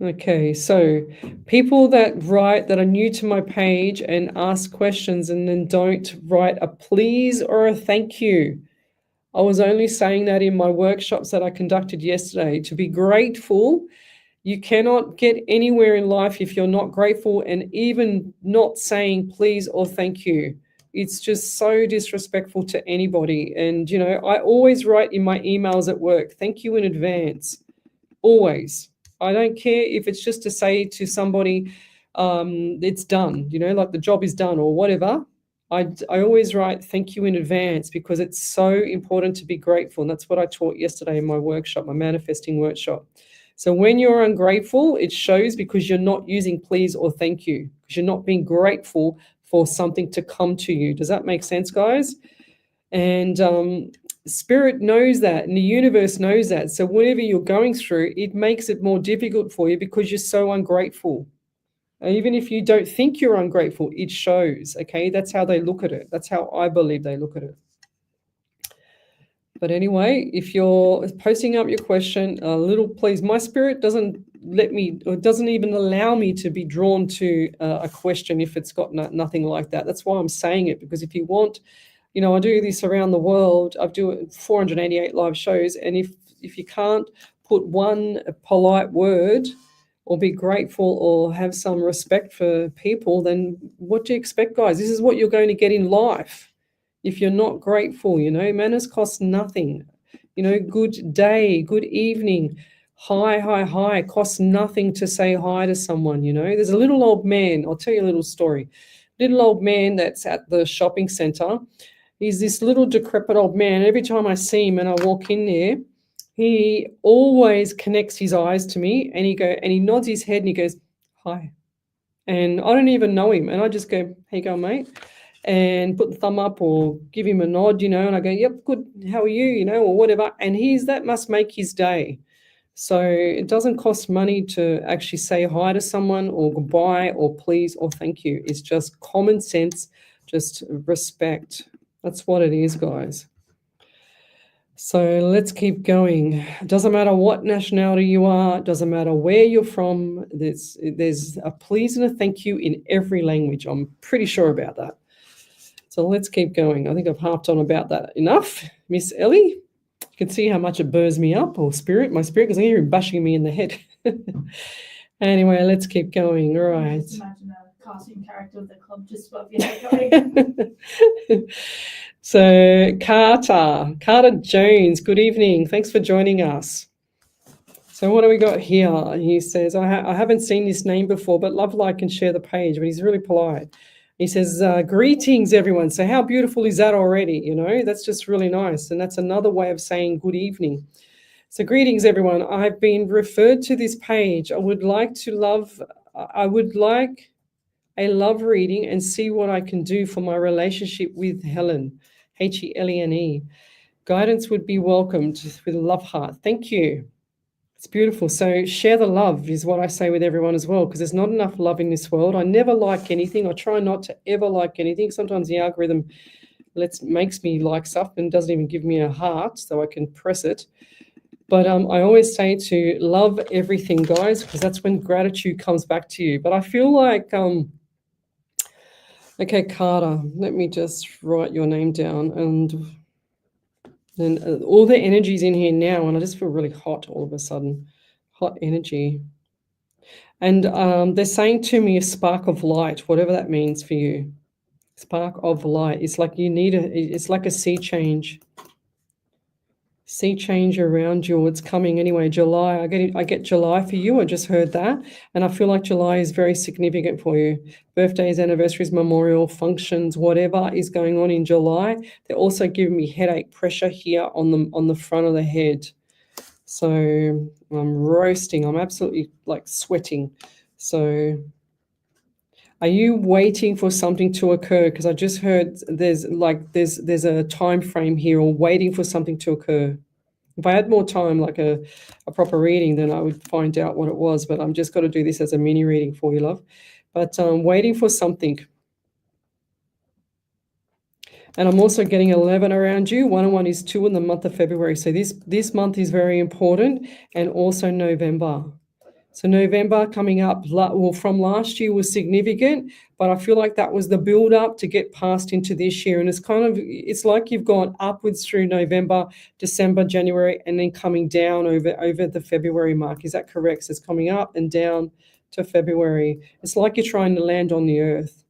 Okay, so people that are new to my page and ask questions and then don't write a please or a thank you. I was only saying that in my workshops that I conducted yesterday. To be grateful, you cannot get anywhere in life if you're not grateful, and even not saying please or thank you. It's just so disrespectful to anybody. And, I always write in my emails at work, thank you in advance, always. I don't care if it's just to say to somebody, it's done, like the job is done or whatever. I always write thank you in advance, because it's so important to be grateful. And that's what I taught yesterday in my workshop, my manifesting workshop. So when you're ungrateful, it shows because you're not using please or thank you, because you're not being grateful for something to come to you. Does that make sense, guys? And Spirit knows that, and the universe knows that. So whatever you're going through, it makes it more difficult for you because you're so ungrateful. Even if you don't think you're ungrateful, it shows, okay? That's how they look at it. That's how I believe they look at it. But anyway, if you're posting up your question, a little please, my spirit doesn't let me, or doesn't even allow me to be drawn to a question if it's got nothing like that. That's why I'm saying it, because if you want, you know, I do this around the world. I do 488 live shows, and if you can't put one polite word or be grateful or have some respect for people, then what do you expect, guys? This is what you're going to get in life. If you're not grateful, you know, manners cost nothing. You know, good day, good evening, hi, costs nothing to say hi to someone, you know. There's a little old man, I'll tell you a little story. Little old man that's at the shopping centre. He's this little decrepit old man. Every time I see him and I walk in there, he always connects his eyes to me and he nods his head and he goes, hi. And I don't even know him. And I just go, how you going, mate? And put the thumb up or give him a nod, you know, and I go, yep, good, how are you, you know, or whatever. And that must make his day. So it doesn't cost money to actually say hi to someone or goodbye or please or thank you. It's just common sense, just respect. That's what it is, guys. So let's keep going. It doesn't matter what nationality you are. It doesn't matter where you're from. There's a please and a thank you in every language. I'm pretty sure about that. So let's keep going. I think I've harped on about that enough. Miss Ellie, you can see how much it burns me up, or my spirit, because I hear him bashing me in the head. Anyway, let's keep going. All right. Just imagine a cartoon character of the club just above your head going. So Carter Jones, good evening. Thanks for joining us. So what do we got here? He says, I haven't seen this name before, but love, like, and share the page. But he's really polite. He says, greetings, everyone. So how beautiful is that already? You know, that's just really nice. And that's another way of saying good evening. So greetings, everyone. I've been referred to this page. I would like a love reading and see what I can do for my relationship with Helen, Helene. Guidance would be welcomed with a love heart. Thank you. It's beautiful. So share the love is what I say with everyone as well, because there's not enough love in this world. I never like anything. I try not to ever like anything. Sometimes the algorithm makes me like stuff and doesn't even give me a heart so I can press it. But I always say to love everything, guys, because that's when gratitude comes back to you. But I feel like, okay, Carter, let me just write your name down. And then all the energy's in here now, and I just feel really hot all of a sudden. Hot energy. And they're saying to me a spark of light, whatever that means for you. Spark of light. It's like it's like a sea change. Sea change around you. It's coming anyway. July. I get July for you. I just heard that. And I feel like July is very significant for you. Birthdays, anniversaries, memorial functions, whatever is going on in July. They're also giving me headache pressure here on the front of the head. So I'm roasting. I'm absolutely like sweating. So are you waiting for something to occur? Because I just heard there's a time frame here, or waiting for something to occur. If I had more time, like a proper reading, then I would find out what it was. But I'm just got to do this as a mini reading for you, love. But waiting for something. And I'm also getting 11 around you. 1 and 1 is 2 in the month of February. So this month is very important, and also November. So November coming up, well, from last year was significant, but I feel like that was the build up to get past into this year. And it's like you've gone upwards through November, December, January, and then coming down over the February mark. Is that correct? So it's coming up and down to February. It's like you're trying to land on the earth.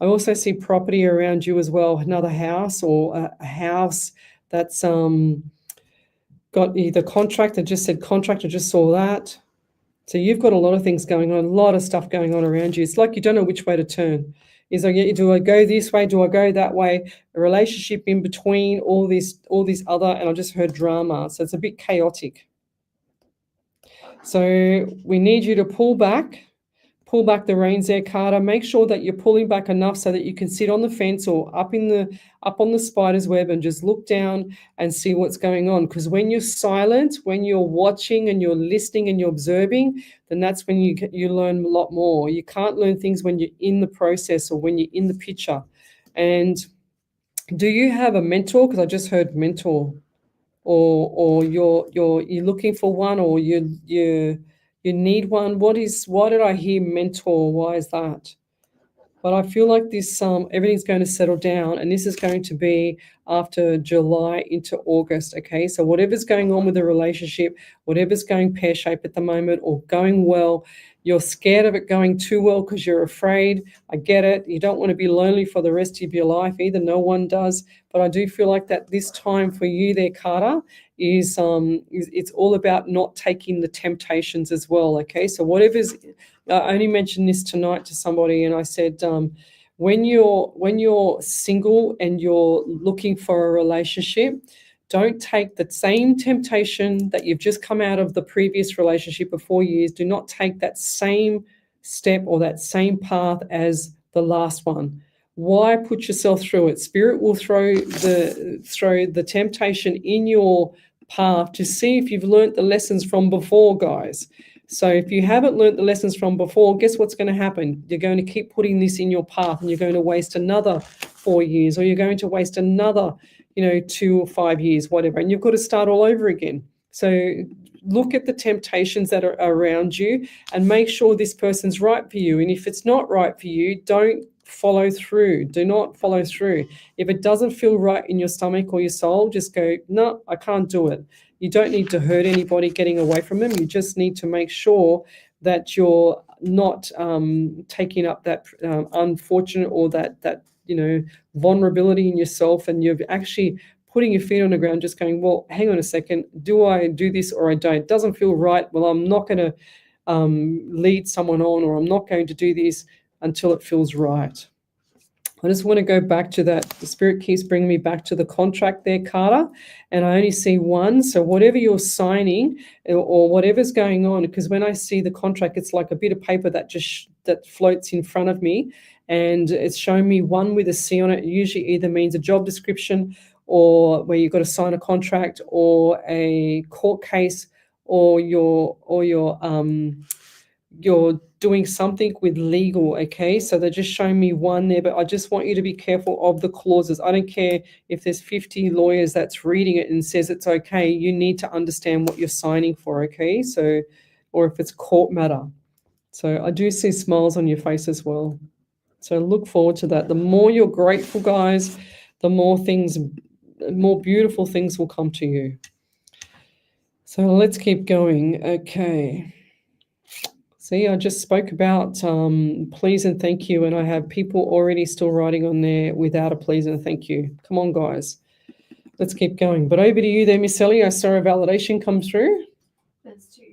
I also see property around you as well, another house, or a house that's got either contract. I just said contract, I just saw that. So you've got a lot of things going on, a lot of stuff going on around you. It's like you don't know which way to turn. Do I go this way? Do I go that way? A relationship in between, all this other, and I just heard drama. So it's a bit chaotic. So we need you to pull back, pull back the reins there, Carter. Make sure that you're pulling back enough so that you can sit on the fence or up on the spider's web and just look down and see what's going on. Because when you're silent, when you're watching and you're listening and you're observing, then that's when you learn a lot more. You can't learn things when you're in the process or when you're in the picture. And do you have a mentor? Because I just heard mentor, or you're looking for one, or you need one. Why did I hear mentor? Why is that? But I feel like this everything's going to settle down, and this is going to be after July into August. Okay, so whatever's going on with the relationship, whatever's going pear-shaped at the moment or going well, you're scared of it going too well because you're afraid. I get it. You don't want to be lonely for the rest of your life either. No one does. But I do feel like that this time for you there, Carter, is it's all about not taking the temptations as well. Okay, so whatever's, I only mentioned this tonight to somebody, and I said, when you're single and you're looking for a relationship, don't take the same temptation that you've just come out of the previous relationship of 4 years. Do not take that same step or that same path as the last one. Why put yourself through it? Spirit will throw the temptation in your path to see if you've learnt the lessons from before, guys. So if you haven't learnt the lessons from before, guess what's going to happen? You're going to keep putting this in your path, and you're going to waste another 4 years, or you're going to waste another 2 or 5 years, whatever, and you've got to start all over again. So look at the temptations that are around you and make sure this person's right for you. And if it's not right for you, don't follow through. Do not follow through. If it doesn't feel right in your stomach or your soul, just go, no, I can't do it. You don't need to hurt anybody getting away from them. You just need to make sure that you're not taking up that unfortunate or that vulnerability in yourself, and you're actually putting your feet on the ground, just going, well, hang on a second, do I do this or I don't? It doesn't feel right. Well, I'm not going to lead someone on, or I'm not going to do this until it feels right. I just want to go back to that. The Spirit keeps bringing me back to the contract there, Carter, and I only see one. So whatever you're signing or whatever's going on, because when I see the contract, it's like a bit of paper that floats in front of me, and it's showing me one with a C on it. It usually either means a job description, or where you've got to sign a contract, or a court case, or you're doing something with legal. Okay, so they're just showing me one there, but I just want you to be careful of the clauses. I don't care if there's 50 lawyers that's reading it and says it's okay. You need to understand what you're signing for. Okay, so, or if it's court matter. So I do see smiles on your face as well. So look forward to that. The more you're grateful, guys, the more beautiful things will come to you. So let's keep going. Okay. See, I just spoke about please and thank you, and I have people already still writing on there without a please and thank you. Come on, guys. Let's keep going. But over to you there, Miss Ellie. I saw a validation come through. There's two.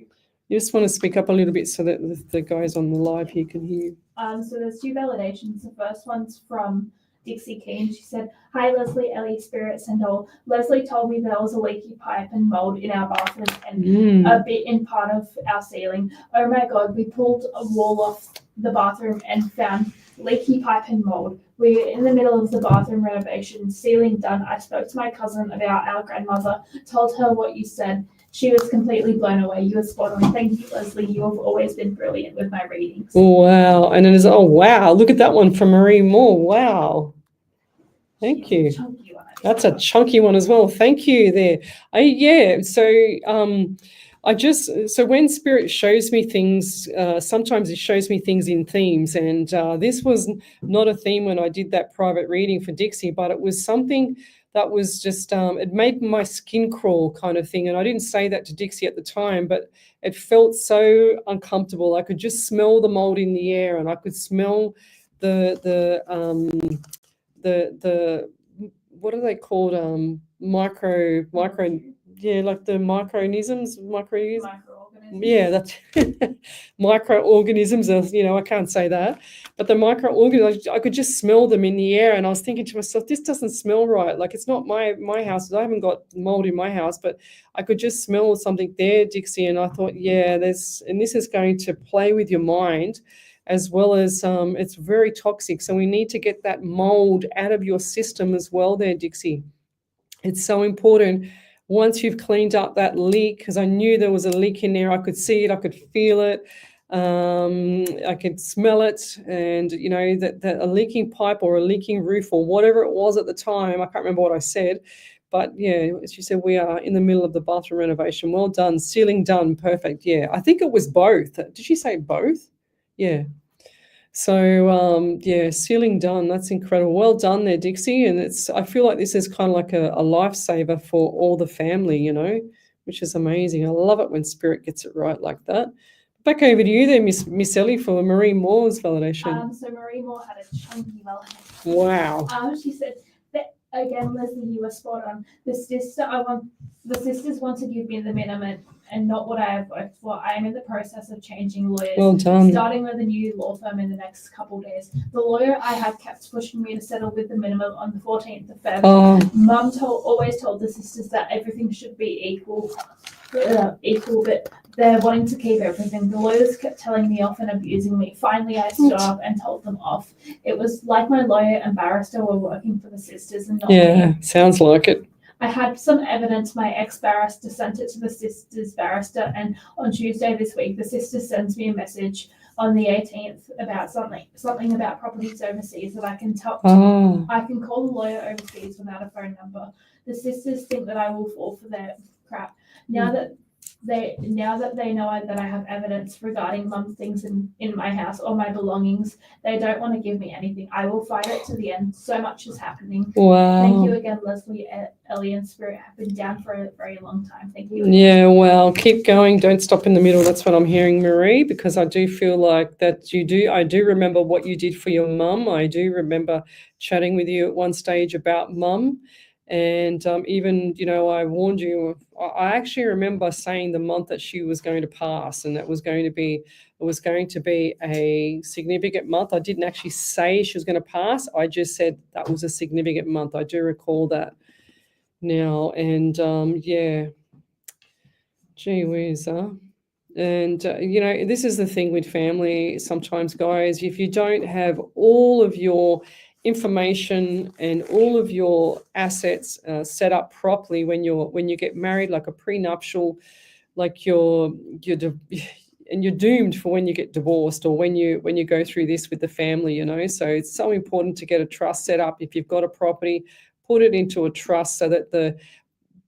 You just want to speak up a little bit so that the guys on the live here can hear you. So there's two validations. The first one's from Dixie Keane. She said, "Hi Leslie, Ellie, spirits and all. Leslie told me there was a leaky pipe and mold in our bathroom and a bit in part of our ceiling. Oh my God, we pulled a wall off the bathroom and found leaky pipe and mold. We were in the middle of the bathroom renovation, ceiling done. I spoke to my cousin about our grandmother, told her what you said. She was completely blown away. You were spot on. Thank you, Leslie. You have always been brilliant with my readings." Wow. And it is, oh, wow. Look at that one from Marie Moore. Wow. Thank you. That's a chunky one as well. Thank you there. So when Spirit shows me things, sometimes it shows me things in themes. And this was not a theme when I did that private reading for Dixie, but it was something that was just, it made my skin crawl kind of thing. And I didn't say that to Dixie at the time, but it felt so uncomfortable. I could just smell the mold in the air, and I could smell the what are they called? Micro, yeah, like the microorganisms. Yeah, that's microorganisms. I can't say that, but the microorganisms, I could just smell them in the air, and I was thinking to myself, this doesn't smell right. Like, it's not my house. I haven't got mold in my house, but I could just smell something there, Dixie, and I thought, yeah, this is going to play with your mind. as well as it's very toxic. So we need to get that mold out of your system as well there, Dixie. It's so important once you've cleaned up that leak, because I knew there was a leak in there. I could see it, I could feel it, I could smell it, and you know that a leaking pipe or a leaking roof or whatever it was at the time, I can't remember what I said, but yeah, as you said, we are in the middle of the bathroom renovation. Well done. Ceiling done. Perfect. Yeah, I think it was both. Did she say both? Yeah. So yeah, ceiling done. That's incredible. Well done there, Dixie. And I feel like this is kind of like a lifesaver for all the family, you know, which is amazing. I love it when spirit gets it right like that. Back over to you there, Miss Ellie, for Marie Moore's validation. So Marie Moore had a chunky validation. Wow. She said that again, Lesley, you were spot on. The sisters want to give me the minimum and not what I have worked for. I am in the process of changing lawyers. Well done. Starting with a new law firm in the next couple of days. The lawyer I have kept pushing me to settle with the minimum on the 14th of February. Oh, Mum always told the sisters that everything should be equal, but they're wanting to keep everything. The lawyers kept telling me off and abusing me. Finally, I stood up and told them off. It was like my lawyer and barrister were working for the sisters and not yeah, me. sounds like it. I had some evidence. My ex-barrister sent it to the sisters' barrister, and on Tuesday this week, the sister sends me a message on the 18th about something about properties overseas that I can tell. Oh, I can call the lawyer overseas without a phone number. The sisters think that I will fall for their crap. Now that they know that I have evidence regarding Mum's things in my house or my belongings, they don't want to give me anything. I will fight it to the end. So much is happening. wow. Thank you again, Lesley, Ellie, and Spirit. Have been down for a very long time. Thank you. Yeah, well, keep going. Don't stop in the middle. That's what I'm hearing, Marie, because I do feel like that you do. I do remember what you did for your mum. I do remember chatting with you at one stage about Mum. And even, you know, I warned you. I actually remember saying the month that she was going to pass, and it was going to be a significant month. I didn't actually say she was going to pass. I just said that was a significant month. I do recall that now. And yeah, gee whiz, huh? And you know, this is the thing with family sometimes, guys. If you don't have all of your information and all of your assets set up properly when you get married, like a prenuptial, like you're doomed for when you get divorced or when you go through this with the family, you know. So it's so important to get a trust set up. If you've got a property, put it into a trust so that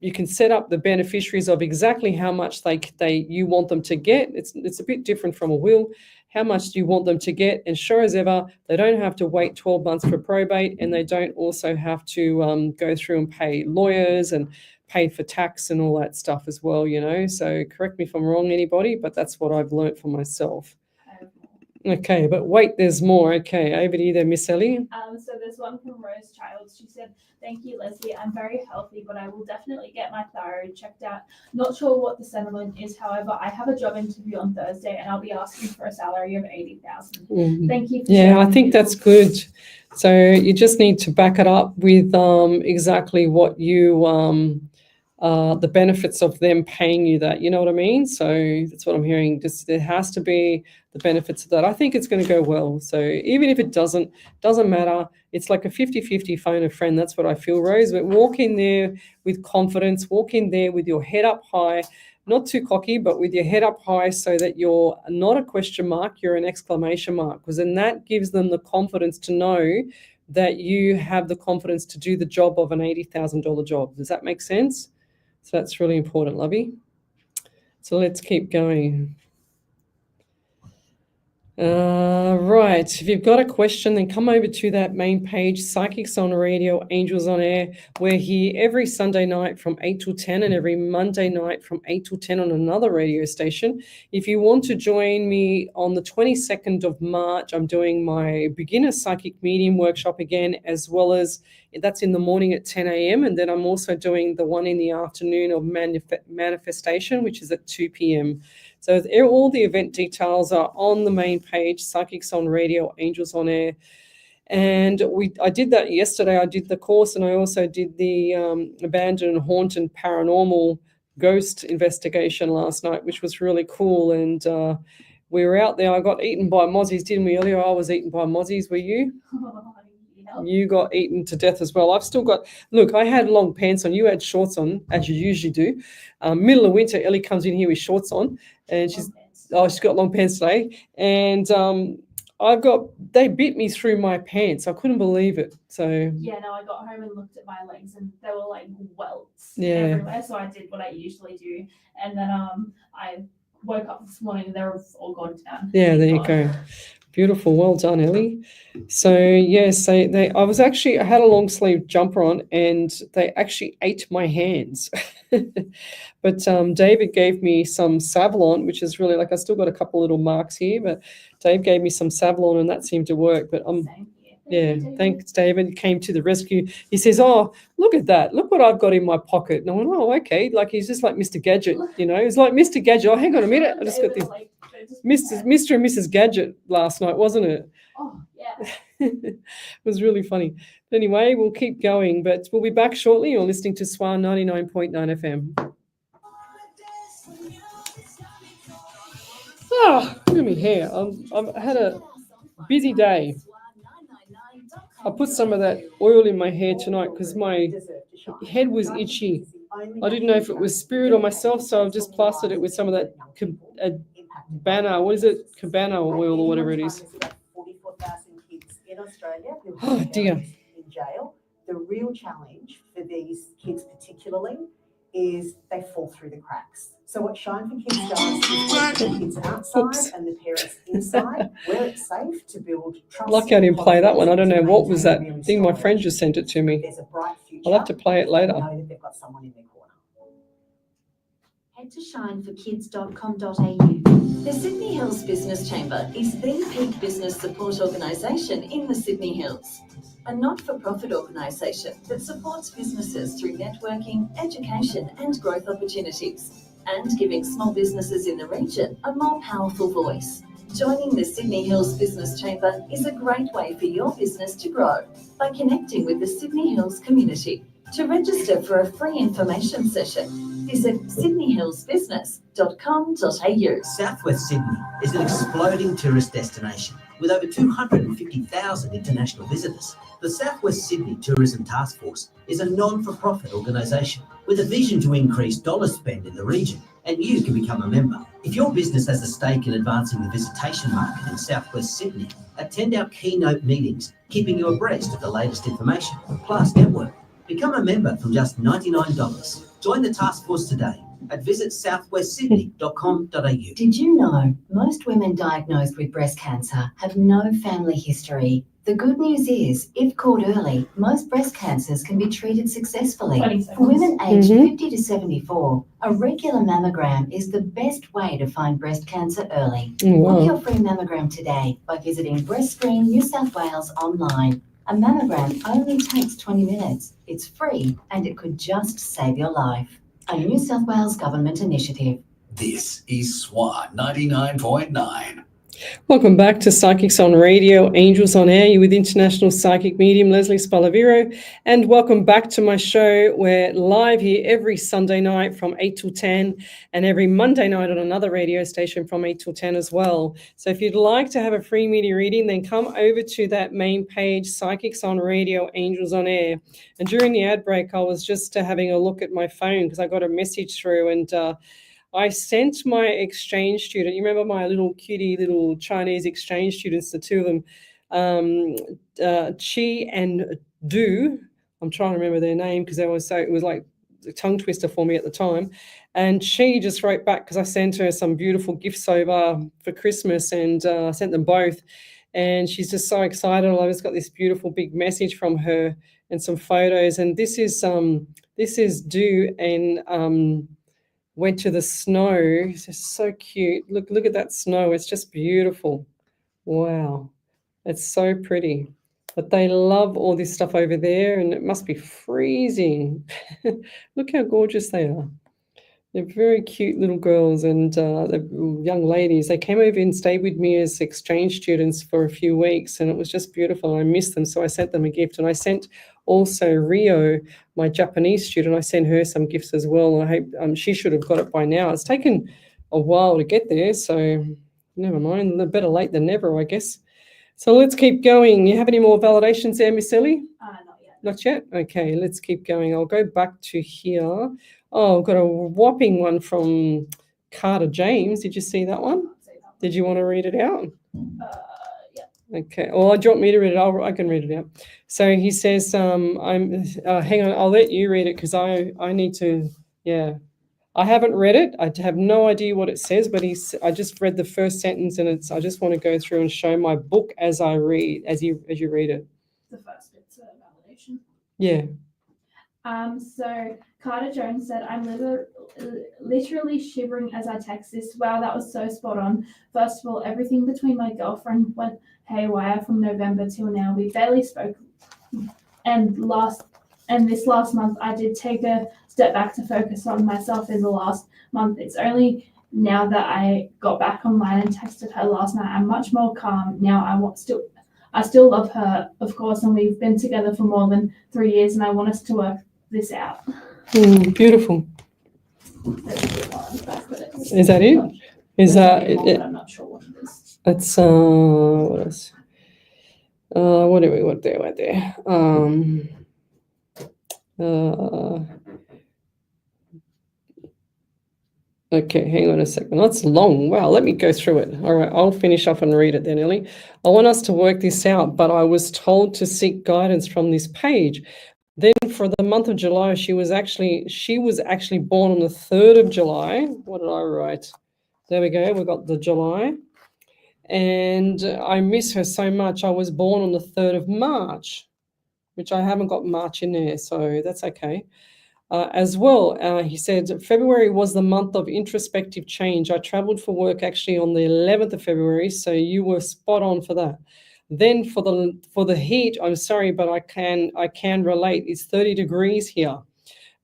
you can set up the beneficiaries of exactly how much you want them to get. It's a bit different from a will. How much do you want them to get? And sure as ever, they don't have to wait 12 months for probate, and they don't also have to go through and pay lawyers and pay for tax and all that stuff as well, you know. So correct me if I'm wrong, anybody, but that's what I've learned for myself. Okay, but wait, there's more. Okay, over to you there, Miss Ellie. So there's one from Rose Childs. She said, "Thank you, Lesley. I'm very healthy, but I will definitely get my thyroid checked out. Not sure what the settlement is. However, I have a job interview on Thursday, and I'll be asking for a salary of $80,000. Thank you." Yeah, I think that's good. So you just need to back it up with exactly what you the benefits of them paying you that. You know what I mean? So that's what I'm hearing. Just there has to be the benefits of that. I think it's going to go well. So even if it doesn't matter. It's like a 50-50 phone a friend. That's what I feel, Rose. But walk in there with confidence. Walk in there with your head up high, not too cocky, but with your head up high so that you're not a question mark, you're an exclamation mark. Because then that gives them the confidence to know that you have the confidence to do the job of an $80,000 job. Does that make sense? So that's really important, lovey. So let's keep going. Right. If you've got a question, then come over to that main page, Psychics on Radio, Angels on Air. We're here every Sunday night from 8 till 10 and every Monday night from 8 till 10 on another radio station. If you want to join me on the 22nd of March, I'm doing my beginner psychic medium workshop again, as well as that's in the morning at 10 a.m. And then I'm also doing the one in the afternoon of manifestation, which is at 2 p.m. So all the event details are on the main page, Psychics on Radio, Angels on Air. And I did that yesterday. I did the course, and I also did the abandoned, haunted, paranormal ghost investigation last night, which was really cool. And we were out there. I got eaten by mozzies, didn't we? Earlier, I was eaten by mozzies. Were you? Yep. You got eaten to death as well. I've still got, look, I had long pants on. You had shorts on, as you usually do. Middle of winter, Ellie comes in here with shorts on, and she's got long pants today. And they bit me through my pants. I couldn't believe it. So Yeah, no, I got home and looked at my legs and they were like welts Yeah. everywhere. So I did what I usually do. And then I woke up this morning and they were all gone down. yeah, there you God. go. Beautiful. Well done, Ellie. So yes, I had a long sleeve jumper on and they actually ate my hands. But David gave me some Savlon, which is really, like, I still got a couple little marks here, but Dave gave me some Savlon and that seemed to work. But Same here. yeah, thanks, David. He came to the rescue. He says, "Oh, look at that. Look what I've got in my pocket." And I went, "Oh, okay." Like, he's just like Mr. Gadget, you know. He's like Mr. Gadget. Oh, hang on a minute. I just got this Mr. and Mrs. Gadget last night, wasn't it? Oh, yeah. It was really funny. But anyway, we'll keep going, but we'll be back shortly. You're listening to SWR 99.9 FM. Look at me hair. I've had a busy day. I put some of that oil in my hair tonight because my head was itchy. I didn't know if it was spirit or myself, so I've just plastered it with some of that cabana. What is it? Cabana oil or whatever it is. 44,000 kids in Australia who Oh, have dear. parents in jail. The real challenge for these kids particularly is they fall through the cracks. So what Shine for Kids does is take the kids outside and the parents inside where it's safe to build trust. Lucky I didn't play that one. I don't know what was that thing. My friend just sent it to me. There's a bright future. I'll have to play it later. They know that they've got someone in their corner. Head to shineforkids.com.au. The Sydney Hills Business Chamber is the peak business support organisation in the Sydney Hills. A not-for-profit organisation that supports businesses through networking, education and growth opportunities, and giving small businesses in the region a more powerful voice. Joining the Sydney Hills Business Chamber is a great way for your business to grow by connecting with the Sydney Hills community. To register for a free information session, visit sydneyhillsbusiness.com.au. Southwest Sydney is an exploding tourist destination with over 250,000 international visitors. The Southwest Sydney Tourism Task Force is a non-for-profit organisation with a vision to increase dollar spend in the region, and you can become a member. If your business has a stake in advancing the visitation market in Southwest Sydney, attend our keynote meetings, keeping you abreast of the latest information, plus network. Become a member from just $99. Join the task force today at visitsouthwestsydney.com.au. Did you know most women diagnosed with breast cancer have no family history? The good news is, if caught early, most breast cancers can be treated successfully. 20 For women aged Mhm. 50 to 74, a regular mammogram is the best way to find breast cancer early. Oh, wow. Book your free mammogram today by visiting Breast Screen New South Wales online. A mammogram only takes 20 minutes. It's free and it could just save your life. A New South Wales government initiative. This is SWR 99.9. Welcome back to Psychics on Radio, Angels on Air. You're with International Psychic Medium Lesley Spaliviero, and welcome back to my show. We're live here every Sunday night from 8 till 10 and every Monday night on another radio station from 8 till 10 as well. So if you'd like to have a free media reading, then come over to that main page, Psychics on Radio, Angels on Air. And during the ad break, I was just having a look at my phone because I got a message through, and I sent my exchange student, you remember my little cutie little Chinese exchange students, the two of them, Chi and Du. I'm trying to remember their name because it was like a tongue twister for me at the time. And she just wrote back because I sent her some beautiful gifts over for Christmas, and I sent them both. And she's just so excited. I just got this beautiful big message from her and some photos. And this is Du and went to the snow. It's just so cute. Look at that snow. It's just beautiful. Wow. It's so pretty. But they love all this stuff over there, and it must be freezing. Look how gorgeous they are. They're very cute little girls, and they're young ladies. They came over and stayed with me as exchange students for a few weeks, and it was just beautiful. I missed them, so I sent them a gift. And I sent also Rio, my Japanese student, I sent her some gifts as well. And I hope she should have got it by now. It's taken a while to get there, so never mind. Better late than never, I guess. So let's keep going. You have any more validations there, Miss Ellie? Not yet. Not yet? Okay, let's keep going. I'll go back to here. Oh, I've got a whopping one from Carter James. Did you see that one? Did you want to read it out? Yeah. Okay. Well, do you want me to read it? I can read it out. So he says, hang on, I'll let you read it because I need to, yeah. I haven't read it. I have no idea what it says, but I just read the first sentence and I just want to go through and show my book as I read, as you read it. The first bit's a validation. Yeah. So Carter Jones said, I'm literally shivering as I text this. Wow, that was so spot on. First of all, everything between my girlfriend went haywire from November till now. We barely spoke. And this last month, I did take a step back to focus on myself in the last month. It's only now that I got back online and texted her last night, I'm much more calm. Now I still love her, of course, and we've been together for more than 3 years, and I want us to work this out. Beautiful. Is that it? Is that it? I'm not sure what it is. It's what else? What do we want there? Right there. Okay, hang on a second. That's long. Wow, let me go through it. All right, I'll finish off and read it then, Ellie. I want us to work this out, but I was told to seek guidance from this page. Then for the month of July, she was actually born on the 3rd of July. What did I write? There we go. We got the July. And I miss her so much. I was born on the 3rd of March, which I haven't got March in there, so that's okay. As well, he said, February was the month of introspective change. I traveled for work actually on the 11th of February, so you were spot on for that. Then for the heat, I'm sorry, but I can relate. It's 30 degrees here.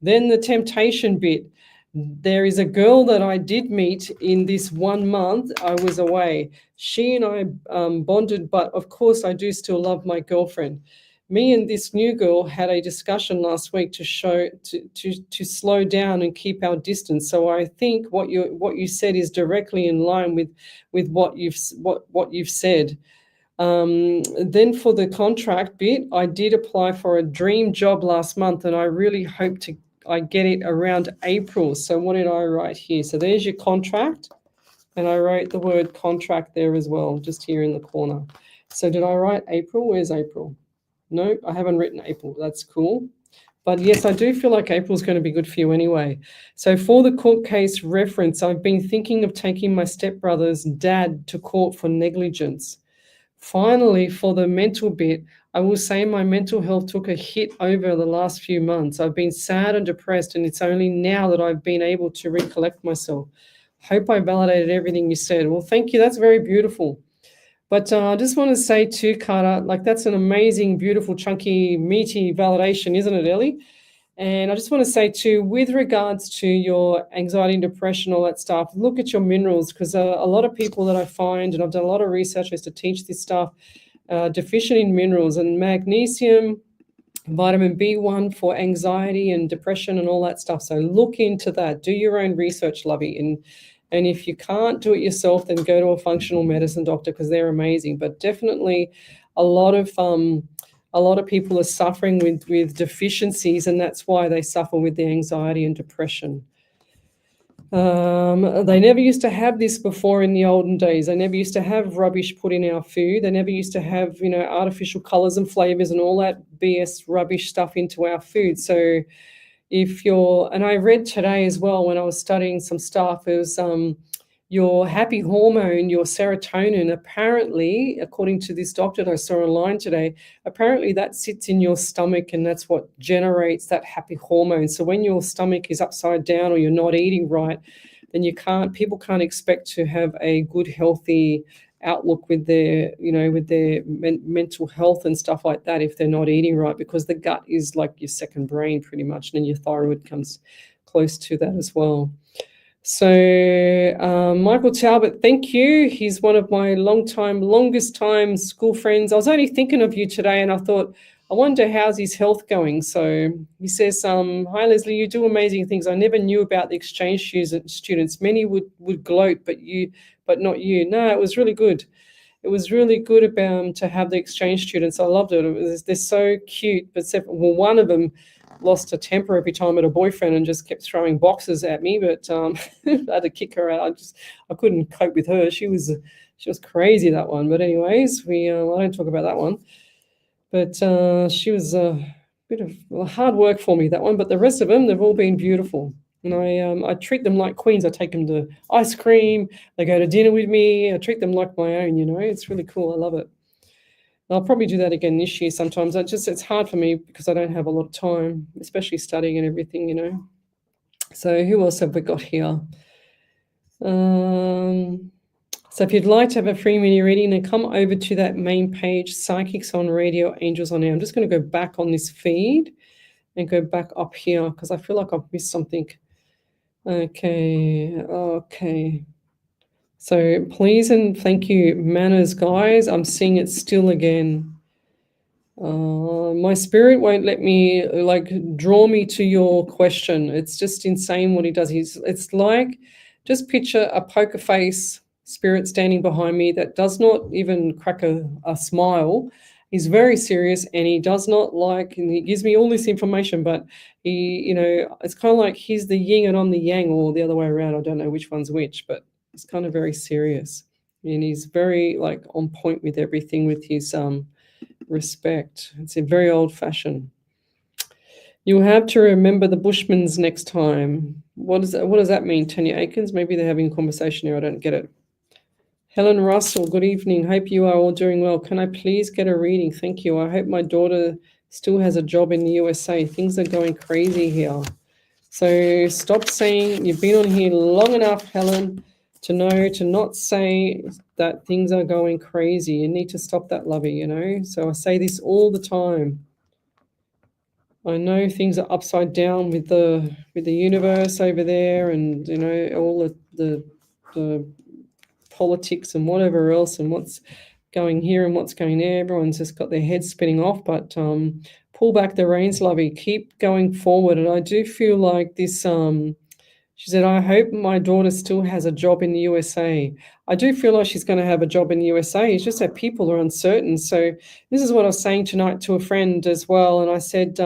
Then the temptation bit. There is a girl that I did meet in this 1 month. I was away. She and I bonded, but of course I do still love my girlfriend. Me and this new girl had a discussion last week to slow down and keep our distance. So I think what you said is directly in line with what you've said. Then for the contract bit, I did apply for a dream job last month, and I really hope I get it around April. So what did I write here? So there's your contract, and I wrote the word contract there as well, just here in the corner. So did I write April? Where's April? No, I haven't written April. That's cool. But yes, I do feel like April's going to be good for you anyway. So for the court case reference, I've been thinking of taking my stepbrother's dad to court for negligence. Finally, for the mental bit, I will say my mental health took a hit over the last few months. I've been sad and depressed, and it's only now that I've been able to recollect myself. Hope I validated everything you said. Well, thank you. That's very beautiful. But I just want to say too, Carter, like that's an amazing, beautiful, chunky, meaty validation, isn't it, Ellie? And I just want to say too, with regards to your anxiety and depression, all that stuff, look at your minerals, because a lot of people that I find, and I've done a lot of research as to teach this stuff, deficient in minerals and magnesium, vitamin B1 for anxiety and depression and all that stuff. So look into that. Do your own research, lovey. And if you can't do it yourself, then go to a functional medicine doctor because they're amazing. But definitely a lot of people are suffering with deficiencies, and that's why they suffer with the anxiety and depression. They never used to have this before in the olden days. They never used to have rubbish put in our food. They never used to have, artificial colors and flavors and all that BS rubbish stuff into our food. So and I read today as well when I was studying some stuff, it was your happy hormone, your serotonin, apparently, according to this doctor that I saw online today, apparently that sits in your stomach and that's what generates that happy hormone. So when your stomach is upside down or you're not eating right, then people can't expect to have a good, healthy outlook with their mental health and stuff like that if they're not eating right, because the gut is like your second brain pretty much, and then your thyroid comes close to that as well. So Michael Talbot, thank you. He's one of my longest time school friends. I was only thinking of you today, and I thought I wonder how's his health going. So he says, hi, Lesley, you do amazing things. I never knew about the exchange students. Many would gloat, but not you. No, it was really good. It was really good about to have the exchange students. I loved it. They're so cute. But one of them lost her temper every time at a boyfriend and just kept throwing boxes at me. But I had to kick her out. I couldn't cope with her. She was crazy, that one. But anyways, I don't talk about that one. But she was a bit of hard work for me, that one. But the rest of them, they've all been beautiful. And I treat them like queens. I take them to ice cream. They go to dinner with me. I treat them like my own, It's really cool. I love it. And I'll probably do that again this year sometimes. It's hard for me because I don't have a lot of time, especially studying and everything, So who else have we got here? So if you'd like to have a free mini reading, then come over to that main page, Psychics on Radio, Angels on Air. I'm just going to go back on this feed and go back up here because I feel like I've missed something. Okay. So please and thank you, manners, guys. I'm seeing it still again. My spirit won't let me draw me to your question. It's just insane what he does. It's like, just picture a poker face spirit standing behind me that does not even crack a smile. He's very serious and he does not and he gives me all this information, but he, it's kind of like he's the yin and I'm the yang, or the other way around. I don't know which one's which, but he's kind of very serious and he's very on point with everything with his respect. It's a very old fashioned. You'll have to remember the Bushmans next time. What does that mean, Tanya Aikens? Maybe they're having a conversation here. I don't get it. Helen Russell, good evening. Hope you are all doing well. Can I please get a reading? Thank you. I hope my daughter still has a job in the USA. Things are going crazy here. So stop saying, you've been on here long enough, Helen, to know to not say that things are going crazy. You need to stop that, lovey, So I say this all the time. I know things are upside down with the universe over there, and all the politics and whatever else, and what's going here and what's going there. Everyone's just got their heads spinning off. But pull back the reins, lovey. Keep going forward. And I do feel like this. She said, I hope my daughter still has a job in the USA. I do feel like she's going to have a job in the USA. It's just that people are uncertain. So this is what I was saying tonight to a friend as well. And I said,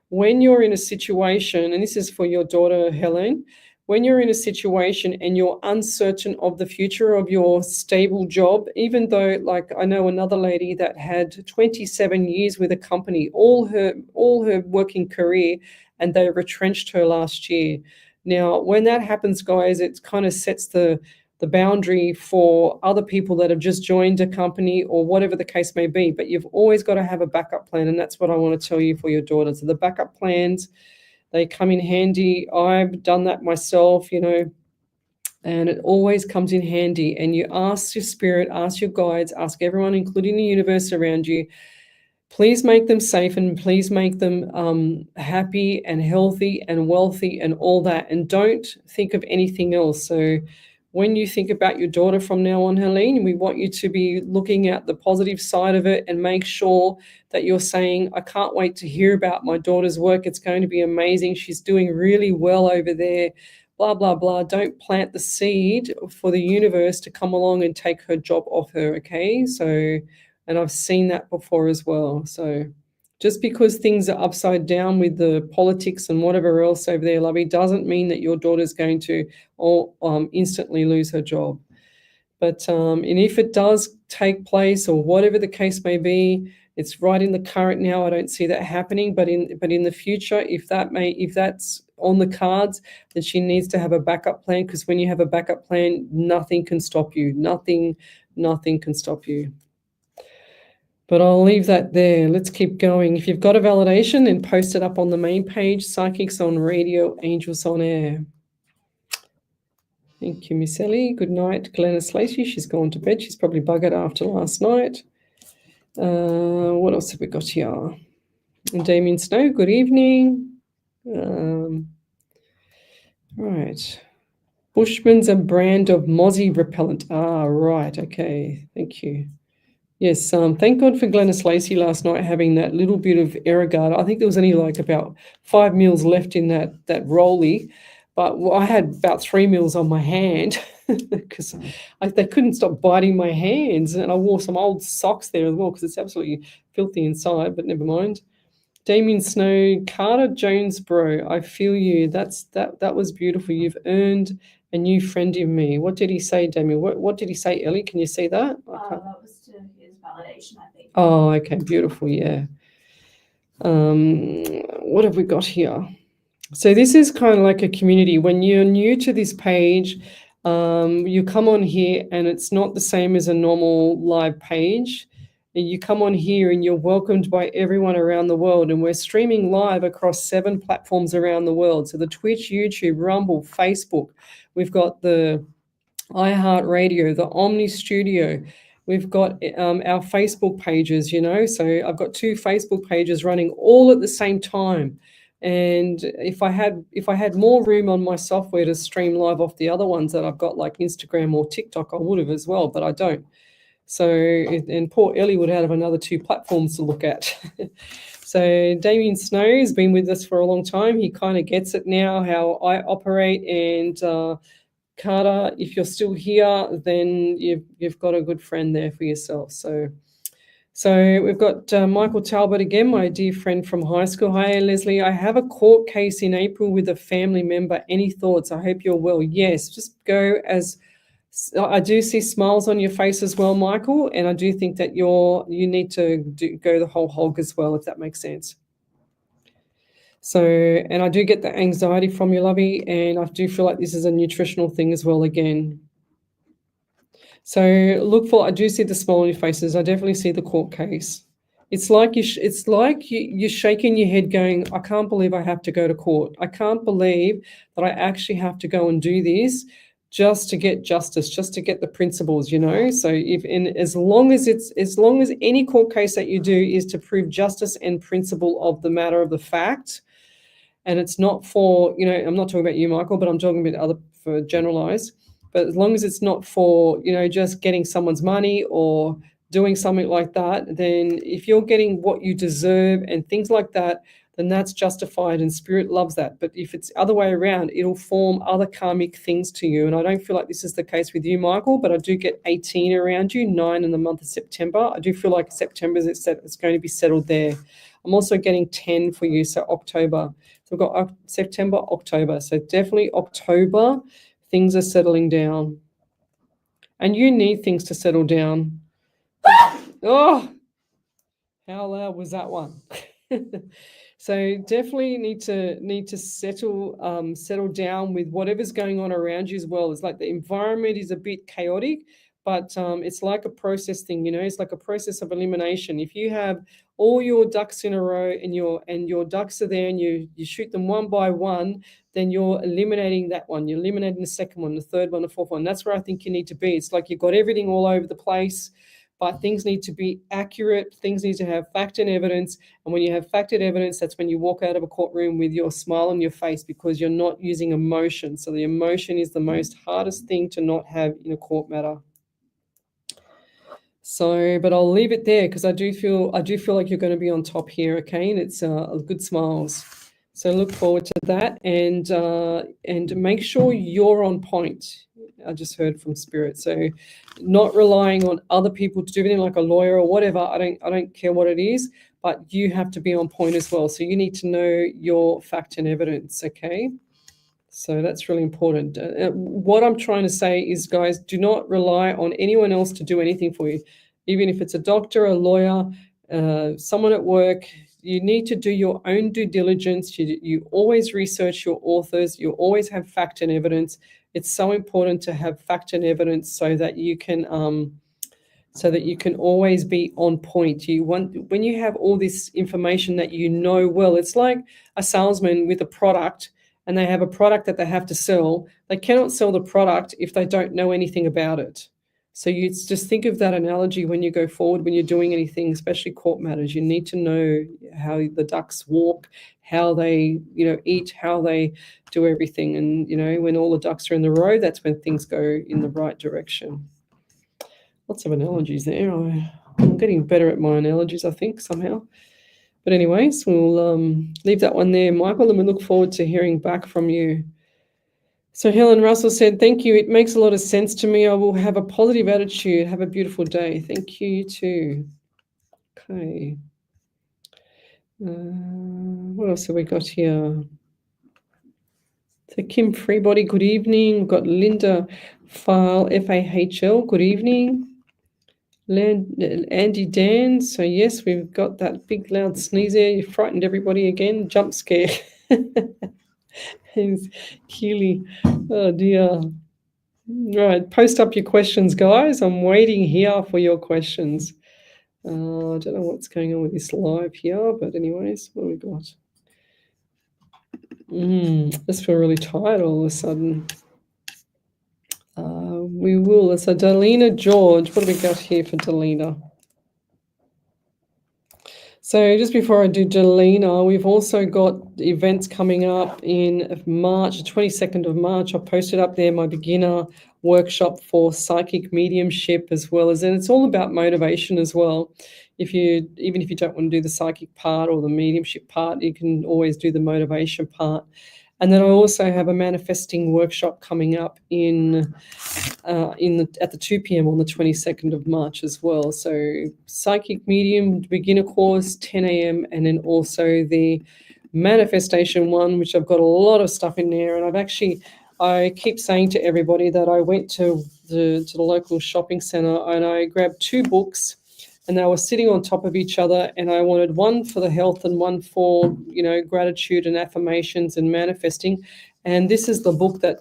when you're in a situation, and this is for your daughter, Helen, when you're in a situation and you're uncertain of the future of your stable job, even though, I know another lady that had 27 years with a company, all her working career, and they retrenched her last year. Now, when that happens, guys, it kind of sets the boundary for other people that have just joined a company or whatever the case may be. But you've always got to have a backup plan, and that's what I want to tell you for your daughter. So the backup plans, they come in handy. I've done that myself, and it always comes in handy. And you ask your spirit, ask your guides, ask everyone, including the universe around you, please make them safe and please make them happy and healthy and wealthy and all that. And don't think of anything else. So when you think about your daughter from now on, Helene, we want you to be looking at the positive side of it and make sure that you're saying, I can't wait to hear about my daughter's work. It's going to be amazing. She's doing really well over there, blah, blah, blah. Don't plant the seed for the universe to come along and take her job off her, okay? So, and I've seen that before as well. So just because things are upside down with the politics and whatever else over there, lovey, doesn't mean that your daughter's going to instantly lose her job. But and if it does take place or whatever the case may be, it's right in the current now. I don't see that happening. But in the future, if that's on the cards, then she needs to have a backup plan, because when you have a backup plan, nothing can stop you. Nothing can stop you. But I'll leave that there. Let's keep going. If you've got a validation, then post it up on the main page, Psychics on Radio, Angels on Air. Thank you, Miss Ellie. Good night, Glennis Lacey. She's gone to bed. She's probably buggered after last night. What else have we got here? And Damien Snow, good evening. Right. Bushman's a brand of mozzie repellent. Ah, right. Okay. Thank you. Yes, thank God for Glenys Lacey last night having that little bit of Aerogard. I think there was only like about 5 mils left in that rollie, but I had about 3 mils on my hand because they couldn't stop biting my hands, and I wore some old socks there as well because it's absolutely filthy inside. But never mind. Damien Snow, Carter Jonesboro, I feel you. That was beautiful. You've earned a new friend in me. What did he say, Damien? What did he say, Ellie? Can you see that? That was to his validation, I think. Oh, okay, beautiful, yeah. What have we got here? So this is kind of like a community. When you're new to this page, you come on here and it's not the same as a normal live page. You come on here and you're welcomed by everyone around the world, and we're streaming live across 7 platforms around the world. So the Twitch, YouTube, Rumble, Facebook. We've got the iHeartRadio, the Omni Studio. We've got our Facebook pages, so I've got 2 Facebook pages running all at the same time. And if I had more room on my software to stream live off the other ones that I've got, like Instagram or TikTok, I would have as well, but I don't. So, and poor Ellie would have another 2 platforms to look at. So Damien Snow has been with us for a long time. He kind of gets it now, how I operate. And Carter, if you're still here, then you've got a good friend there for yourself. So we've got Michael Talbot again, my dear friend from high school. Hi, Leslie. I have a court case in April with a family member. Any thoughts? I hope you're well. Yes, just go as... I do see smiles on your face as well, Michael, and I do think that you need to go the whole hog as well, if that makes sense. So, and I do get the anxiety from you, lovey, and I do feel like this is a nutritional thing as well again. So I do see the smile on your faces. I definitely see the court case. It's like you're shaking your head going, I can't believe I have to go to court. I can't believe that I actually have to go and do this just to get justice, just to get the principles, So as long as any court case that you do is to prove justice and principle of the matter of the fact, and it's not for, I'm not talking about you, Michael, but I'm talking about for generalized. But as long as it's not for, just getting someone's money or doing something like that, then if you're getting what you deserve and things like that, then that's justified and spirit loves that. But if it's the other way around, it'll form other karmic things to you. And I don't feel like this is the case with you, Michael, but I do get 18 around you, 9 in the month of September. I do feel like September it's going to be settled there. I'm also getting 10 for you, so October. So we've got September, October. So definitely October, things are settling down. And you need things to settle down. Oh, how loud was that one? So definitely need to settle down with whatever's going on around you as well. It's like the environment is a bit chaotic, but it's like a process thing, it's like a process of elimination. If you have all your ducks in a row and your ducks are there and you shoot them one by one, then you're eliminating that one. You're eliminating the second one, the third one, the fourth one. That's where I think you need to be. It's like you've got everything all over the place, but things need to be accurate. Things need to have fact and evidence. And when you have fact and evidence, that's when you walk out of a courtroom with your smile on your face because you're not using emotion. So the emotion is the most hardest thing to not have in a court matter. So, but I'll leave it there because I do feel like you're going to be on top here, okay? And it's good smiles. So look forward to that and make sure you're on point. I just heard from Spirit. So not relying on other people to do anything like a lawyer or whatever. I don't care what it is, but you have to be on point as well. So you need to know your fact and evidence, okay? So that's really important. What I'm trying to say is, guys, do not rely on anyone else to do anything for you. Even if it's a doctor, a lawyer, someone at work, you need to do your own due diligence. You always research your authors. You always have fact and evidence. It's so important to have fact and evidence so that you can always be on point. When you have all this information that well, it's like a salesman with a product and they have a product that they have to sell. They cannot sell the product if they don't know anything about it. So you just think of that analogy when you go forward, when you're doing anything, especially court matters. You need to know how the ducks walk, how they, eat, how they do everything. And, when all the ducks are in the row, that's when things go in the right direction. Lots of analogies there. I'm getting better at my analogies, I think, somehow. But anyways, we'll leave that one there, Michael, and we look forward to hearing back from you. So Helen Russell said, thank you. It makes a lot of sense to me. I will have a positive attitude. Have a beautiful day. Thank you too. Okay. What else have we got here? So Kim Freebody, good evening. We've got Linda File, FAHL, good evening. Andy Dan, so yes, we've got that big loud sneeze there. You frightened everybody again. Jump scare. He's Keely. Oh dear. Right, post up your questions, guys. I'm waiting here for your questions. I don't know what's going on with this live here, but anyways, what have we got? Just feel really tired all of a sudden. We will. So Delina George, what do we got here for Delina? So just before I do Delina, we've also got events coming up in March, the 22nd of March. I posted up there my beginner workshop for psychic mediumship as well as, and it's all about motivation as well. Even if you don't want to do the psychic part or the mediumship part, you can always do the motivation part. And then I also have a manifesting workshop coming up at the 2 p.m. on the 22nd of March as well. So Psychic Medium beginner course, 10 a.m. and then also the manifestation one, which I've got a lot of stuff in there. And I keep saying to everybody that I went to the local shopping center and I grabbed 2 books. And they were sitting on top of each other, and I wanted one for the health and one for, gratitude and affirmations and manifesting. And this is the book that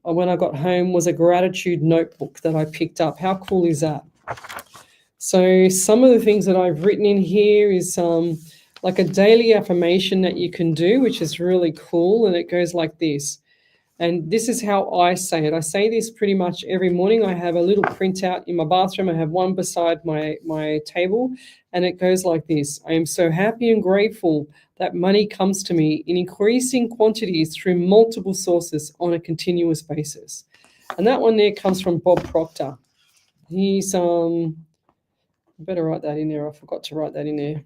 when I got home was a gratitude notebook that I picked up. How cool is that? So some of the things that I've written in here is like a daily affirmation that you can do, which is really cool, and it goes like this. And this is how I say it. I say this pretty much every morning. I have a little printout in my bathroom. I have one beside my table, and it goes like this. I am so happy and grateful that money comes to me in increasing quantities through multiple sources on a continuous basis. And that one there comes from Bob Proctor. He's, I better write that in there. I forgot to write that in there.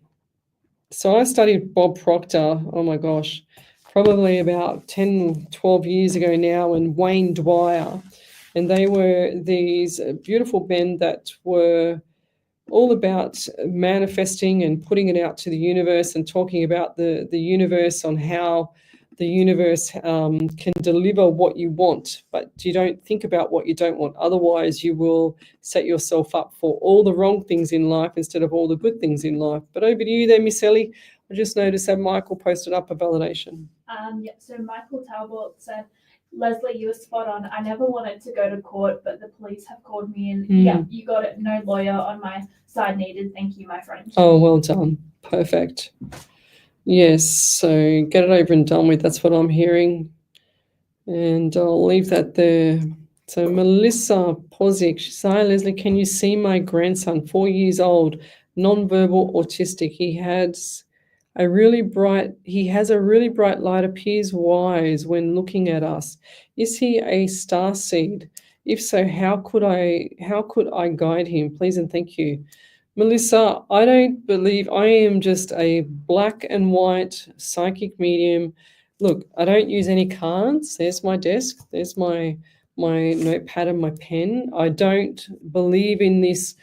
So I studied Bob Proctor, oh my gosh, probably about 10, 12 years ago now, and Wayne Dwyer. And they were these beautiful men that were all about manifesting and putting it out to the universe and talking about the universe, on how the universe can deliver what you want, but you don't think about what you don't want. Otherwise, you will set yourself up for all the wrong things in life instead of all the good things in life. But over to you there, Miss Ellie. I just noticed that Michael posted up a validation. So Michael Talbot said, Lesley, you were spot on. I never wanted to go to court, but the police have called me and yeah, you got it. No lawyer on my side needed. Thank you, my friend. Oh, well done. Perfect. Yes, so get it over and done with. That's what I'm hearing. And I'll leave that there. So Melissa Pozic, she says, hi, Lesley, can you see my grandson, 4 years old, non-verbal autistic? He has a really bright light, appears wise when looking at us. Is he a star seed? If so, how could I guide him? Please and thank you. Melissa, I don't believe I am just a black and white psychic medium. Look, I don't use any cards. There's my desk. There's my notepad and my pen. I don't believe in this,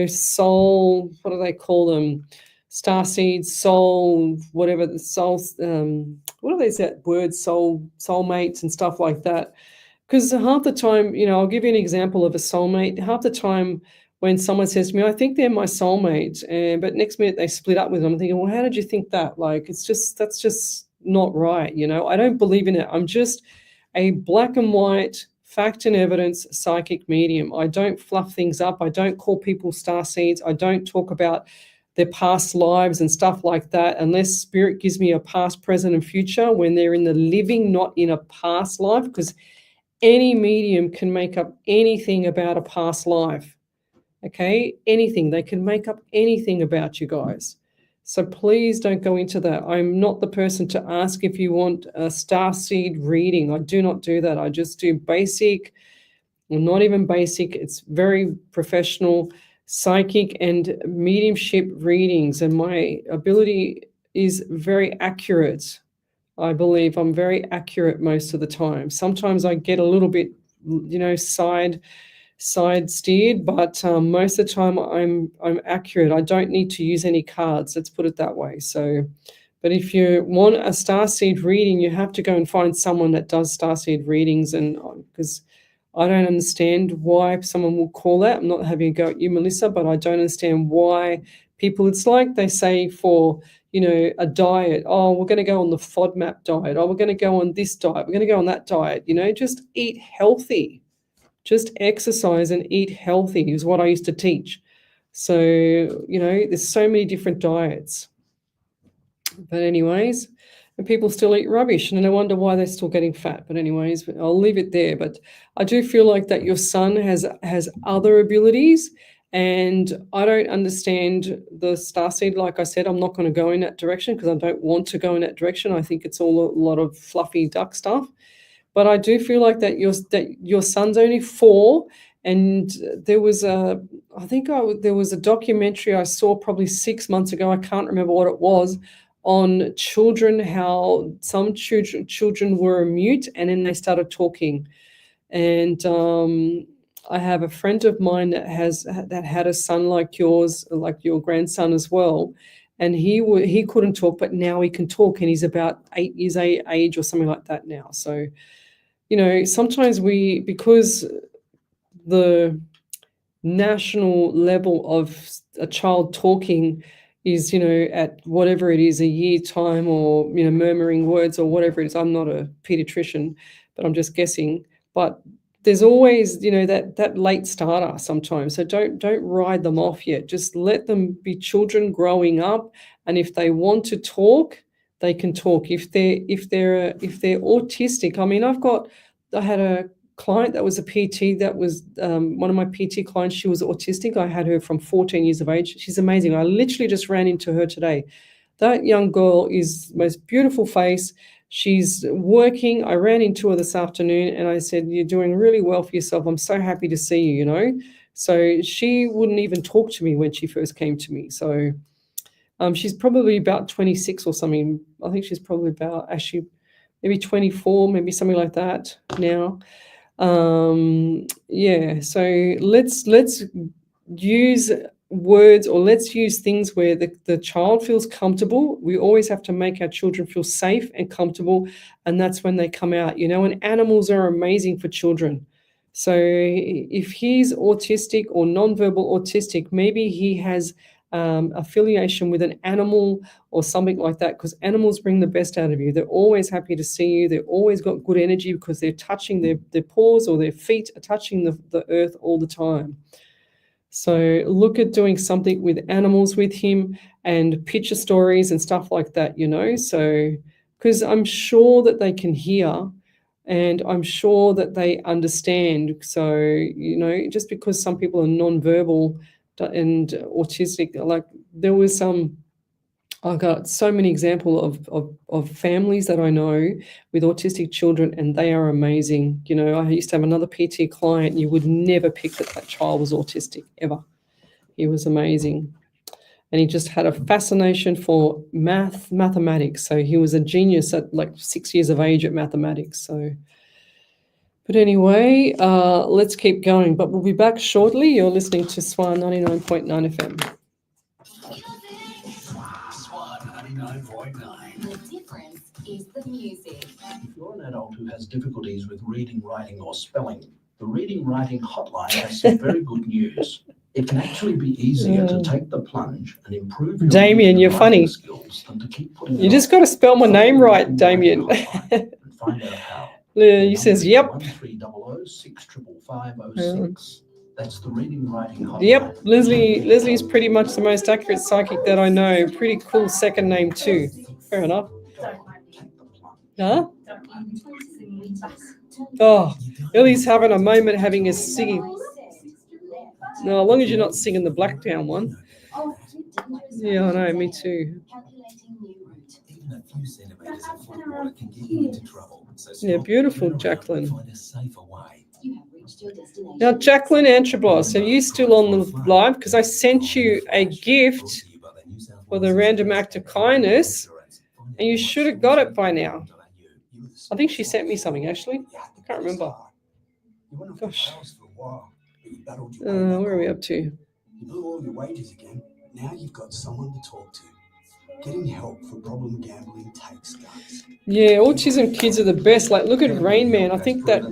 soul, what do they call them? Starseeds, soul, whatever the souls, what are these that words, soulmates and stuff like that. Because half the time, I'll give you an example of a soulmate. Half the time when someone says to me, I think they're my soulmate, but next minute they split up with them, I'm thinking, well, how did you think that? Like, that's just not right. I don't believe in it. I'm just a black and white, fact and evidence psychic medium. I don't fluff things up. I don't call people starseeds. I don't talk about their past lives and stuff like that unless spirit gives me a past, present, and future when they're in the living, not in a past life, because any medium can make up anything about a past life. Okay, anything. They can make up anything about you guys. So please don't go into that. I'm not the person to ask if you want a starseed reading. I do not do that. I just do basic, well, not even basic. It's very professional psychic and mediumship readings, and my ability is very accurate. I believe I'm very accurate most of the time. Sometimes I get a little bit, side steered, but most of the time I'm accurate. I don't need to use any cards. Let's put it that way. So, but if you want a starseed reading, you have to go and find someone that does starseed readings, and because I don't understand why someone will call that. I'm not having a go at you, Melissa, but I don't understand why people. It's like they say for a diet. Oh, we're going to go on the FODMAP diet. Oh, we're going to go on this diet. We're going to go on that diet. Just eat healthy. Just exercise and eat healthy is what I used to teach. So, there's so many different diets. But anyways, and people still eat rubbish, and I wonder why they're still getting fat. But anyways, I'll leave it there. But I do feel like that your son has other abilities, and I don't understand the starseed. Like I said, I'm not going to go in that direction because I don't want to go in that direction. I think it's all a lot of fluffy duck stuff. But I do feel like that your son's only 4, and there was a documentary I saw probably 6 months ago. I can't remember what it was, on children, how some children were mute and then they started talking. And I have a friend of mine that had a son like yours, like your grandson as well. And he couldn't talk, but now he can talk, and he's about 8 years age or something like that now. So, sometimes because the national level of a child talking is, at whatever it is, a year time, or, murmuring words or whatever it is. I'm not a pediatrician, but I'm just guessing. But there's always, that late starter sometimes. So don't ride them off yet. Just let them be children growing up. And if they want to talk, they can talk. If they're autistic, I mean, I had a client that was a PT, that was one of my PT clients. She was autistic. I had her from 14 years of age. She's amazing. I literally just ran into her today. That young girl is the most beautiful face. She's working. I ran into her this afternoon and I said, "You're doing really well for yourself. I'm so happy to see you, So she wouldn't even talk to me when she first came to me. So she's probably about 26 or something. I think she's probably about actually maybe 24, maybe something like that now. So let's use words, or let's use things where the child feels comfortable. We always have to make our children feel safe and comfortable, and that's when they come out, and animals are amazing for children. So if he's autistic or nonverbal autistic, maybe he has affiliation with an animal or something like that, because animals bring the best out of you. They're always happy to see you. They've always got good energy because they're touching their paws, or their feet are touching the earth all the time. So look at doing something with animals with him, and picture stories and stuff like that, so because I'm sure that they can hear, and I'm sure that they understand. So, just because some people are nonverbal and autistic, like there was I got so many examples of families that I know with autistic children, and they are amazing. I used to have another PT client. You would never pick that child was autistic, ever. He was amazing. And he just had a fascination for mathematics. So he was a genius at like 6 years of age at mathematics. So, but anyway, let's keep going. But we'll be back shortly. You're listening to SWR 99.9 FM. SWR 89.9. The difference is the music. If you're an adult who has difficulties with reading, writing, or spelling, the Reading Writing Hotline has some very good news. It can actually be easier to take the plunge and improve your Damien, you're funny. skills than to keep putting You just got to spell my name right, Damien. and find out how. He says, "Yep." 1300-65506. That's the Reading Writing Hotline. Yep, Lesley's pretty much the most accurate psychic that I know. Pretty cool second name too. Fair enough. Huh? Oh, Ellie's having a moment having a singing. No, as long as you're not singing the Blacktown one. Yeah, I know, me too. Even a few centimeters of flood water can get you into trouble. So Yeah, beautiful, Jacqueline. find a safer way. You have reached reached your destination. Now, Jacqueline Antroblos, are you still on the live? Because I sent you a gift for the random act of kindness, and you should have got it by now. I think she sent me something, actually. I can't remember. Gosh. Where are we up to? You blew all your wages again. Now you've got someone to talk to. Getting help for problem gambling takes guts. Yeah, autism kids are the best. Like, look at Rain Man. I think that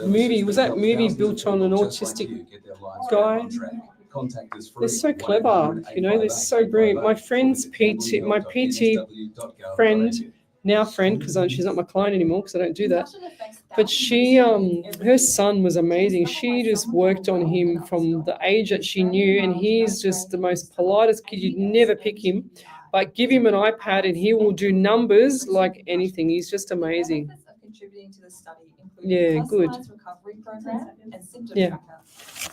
movie, was that movie built on an autistic guy? They're so clever, you know, they're so brilliant. My PT friend, now friend, because she's not my client anymore because I don't do that. But she, her son was amazing. She just worked on him from the age that she knew, and he's just the most politest kid. You'd never pick him. Like, give him an iPad and he will do numbers like anything. He's just amazing. Contributing to the study include Yeah, good. recovery program and symptom Yeah. tracker.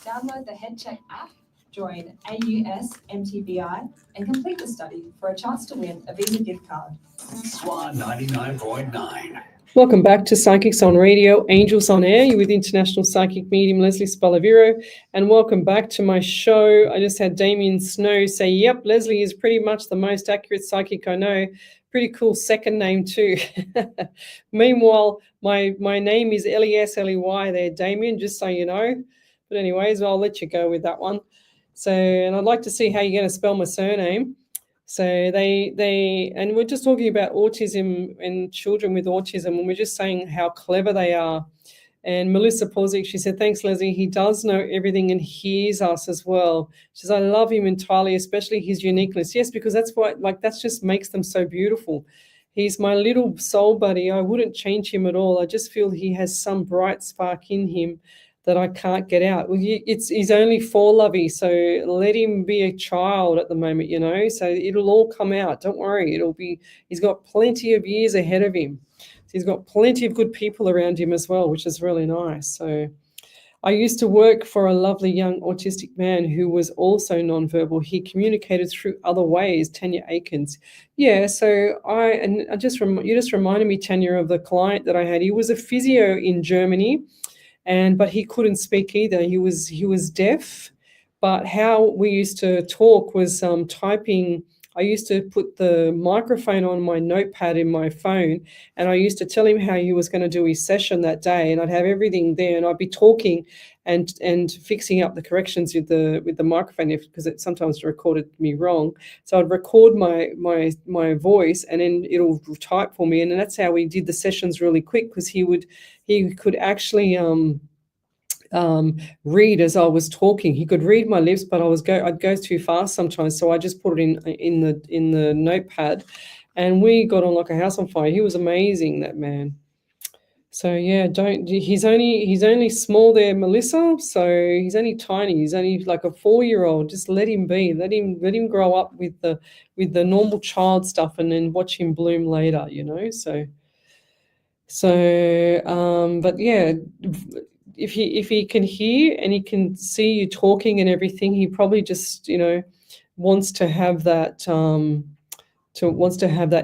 Download the HeadCheck app, join AUS MTBI, and complete the study for a chance to win a Visa gift card. SWR 99.9. Welcome back to Psychics on Radio, Angels on Air. You're with International Psychic Medium Lesley Spaliviero, and welcome back to my show. I just had Damien Snow say, yep, Lesley is pretty much the most accurate psychic I know. Pretty cool second name too. Meanwhile, my name is Lesley there, Damien, just so you know. But anyways, I'll let you go with that one. So, and I'd like to see how you're going to spell my surname. So and we're just talking about autism and children with autism, and we're just saying how clever they are. And Melissa Pozic, she said, thanks, Leslie. He does know everything and hears us as well. She says, I love him entirely, especially his uniqueness. Yes, because that's what, like, that just makes them so beautiful. He's my little soul buddy. I wouldn't change him at all. I just feel he has some bright spark in him that I can't get out. Well, he's only 4, lovey, so let him be a child at the moment, you know, so it'll all come out. Don't worry. He's got plenty of years ahead of him. He's got plenty of good people around him as well, which is really nice. So I used to work for a lovely young autistic man who was also nonverbal. He communicated through other ways, Tanya Aikens. Yeah, so you just reminded me, Tanya, of the client that I had. He was a physio in Germany, but he couldn't speak either. He was deaf, but how we used to talk was typing. I used to put the microphone on my notepad in my phone, and I used to tell him how he was going to do his session that day, and I'd have everything there, and I'd be talking and fixing up the corrections with the microphone because it sometimes recorded me wrong. So I'd record my voice, and then it'll type for me, and that's how we did the sessions really quick, because he could actually read as I was talking. He could read my lips, but I'd go too fast sometimes, so I just put it in the notepad, and we got on like a house on fire. He was amazing, that man. So yeah, he's only small there, Melissa. So he's only tiny. He's only like a 4-year-old. Just let him be. Let him grow up with the normal child stuff, and then watch him bloom later. You know. But yeah. If he can hear and he can see you talking and everything, he probably just, you know, wants to have that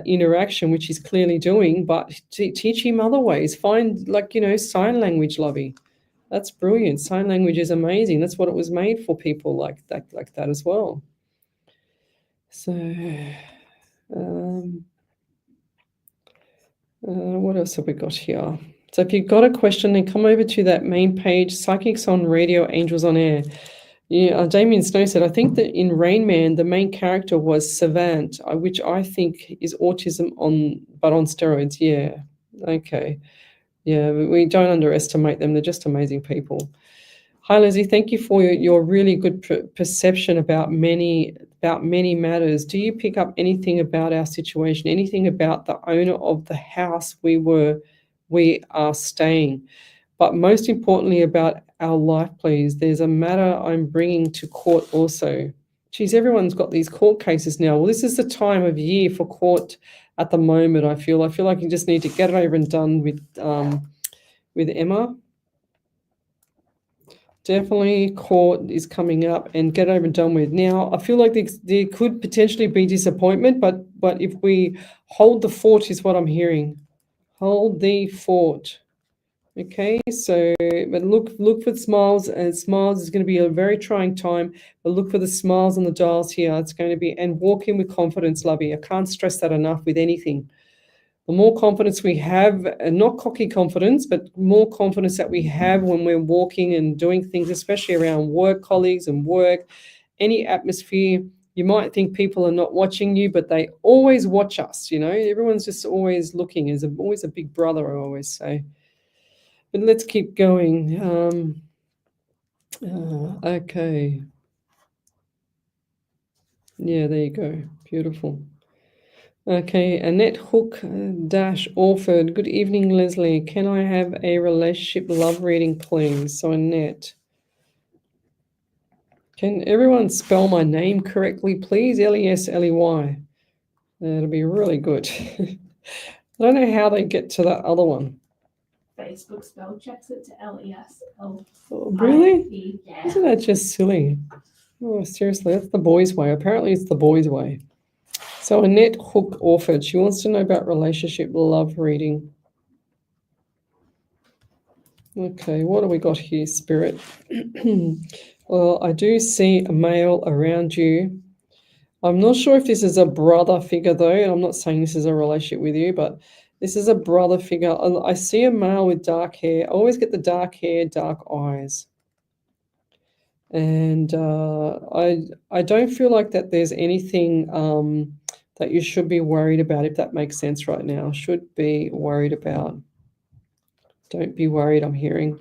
interaction, which he's clearly doing. But teach him other ways. Find, like, you know, sign language, lovey. That's brilliant. Sign language is amazing. That's what it was made for, people like that as well. So, what else have we got here? So if you've got a question, then come over to that main page, Psychics on Radio, Angels on Air. Yeah, Damien Snow said, I think that in Rain Man, the main character was Savant, which I think is autism but on steroids. Yeah, okay. Yeah, we don't underestimate them. They're just amazing people. Hi, Leslie. Thank you for your really good perception about many matters. Do you pick up anything about our situation, anything about the owner of the house we are staying, but most importantly about our life, please? There's a matter I'm bringing to court also. Geez, everyone's got these court cases now. Well, this is the time of year for court at the moment. I feel like you just need to get it over and done with Emma. Definitely court is coming up, and get over and done with. Now, I feel like there could potentially be disappointment, but if we hold the fort is what I'm hearing. Hold the fort. Okay, so but look for smiles, and smiles is going to be a very trying time. But look for the smiles on the dials here. It's going to be, and walk in with confidence, lovey. I can't stress that enough with anything. The more confidence we have, and not cocky confidence, but more confidence that we have when we're walking and doing things, especially around work colleagues and work, any atmosphere. You might think people are not watching you, but they always watch us. You know, everyone's just always looking. There's always a big brother, I always say. But let's keep going. Okay. Yeah, there you go. Beautiful. Okay, Annette Hook dash Orford. Good evening, Lesley. Can I have a relationship love reading, please? So Annette. Can everyone spell my name correctly, please? Lesley. That'll be really good. I don't know how they get to that other one. Facebook spell checks it to LESL. Oh, really? Yeah. Isn't that just silly? Oh, seriously, that's the boys' way. Apparently, it's the boys' way. So Annette Hook Orford, she wants to know about relationship love reading. Okay, what do we got here, Spirit? Well, I do see a male around you. I'm not sure if this is a brother figure, though, and I'm not saying this is a relationship with you, but this is a brother figure. I see a male with dark hair. I always get the dark hair, dark eyes. And I don't feel like that there's anything that you should be worried about, if that makes sense right now. Should be worried about. Don't be worried, I'm hearing.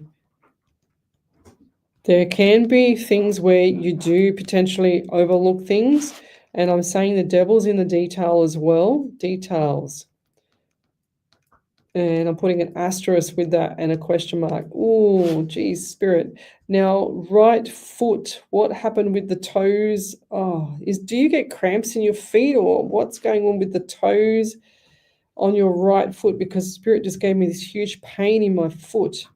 There can be things where you do potentially overlook things, and I'm saying the devil's in the detail as well. Details. And I'm putting an asterisk with that and a question mark. Oh, geez, Spirit. Now, right foot, what happened with the toes? Oh, do you get cramps in your feet, or what's going on with the toes on your right foot? Because Spirit just gave me this huge pain in my foot.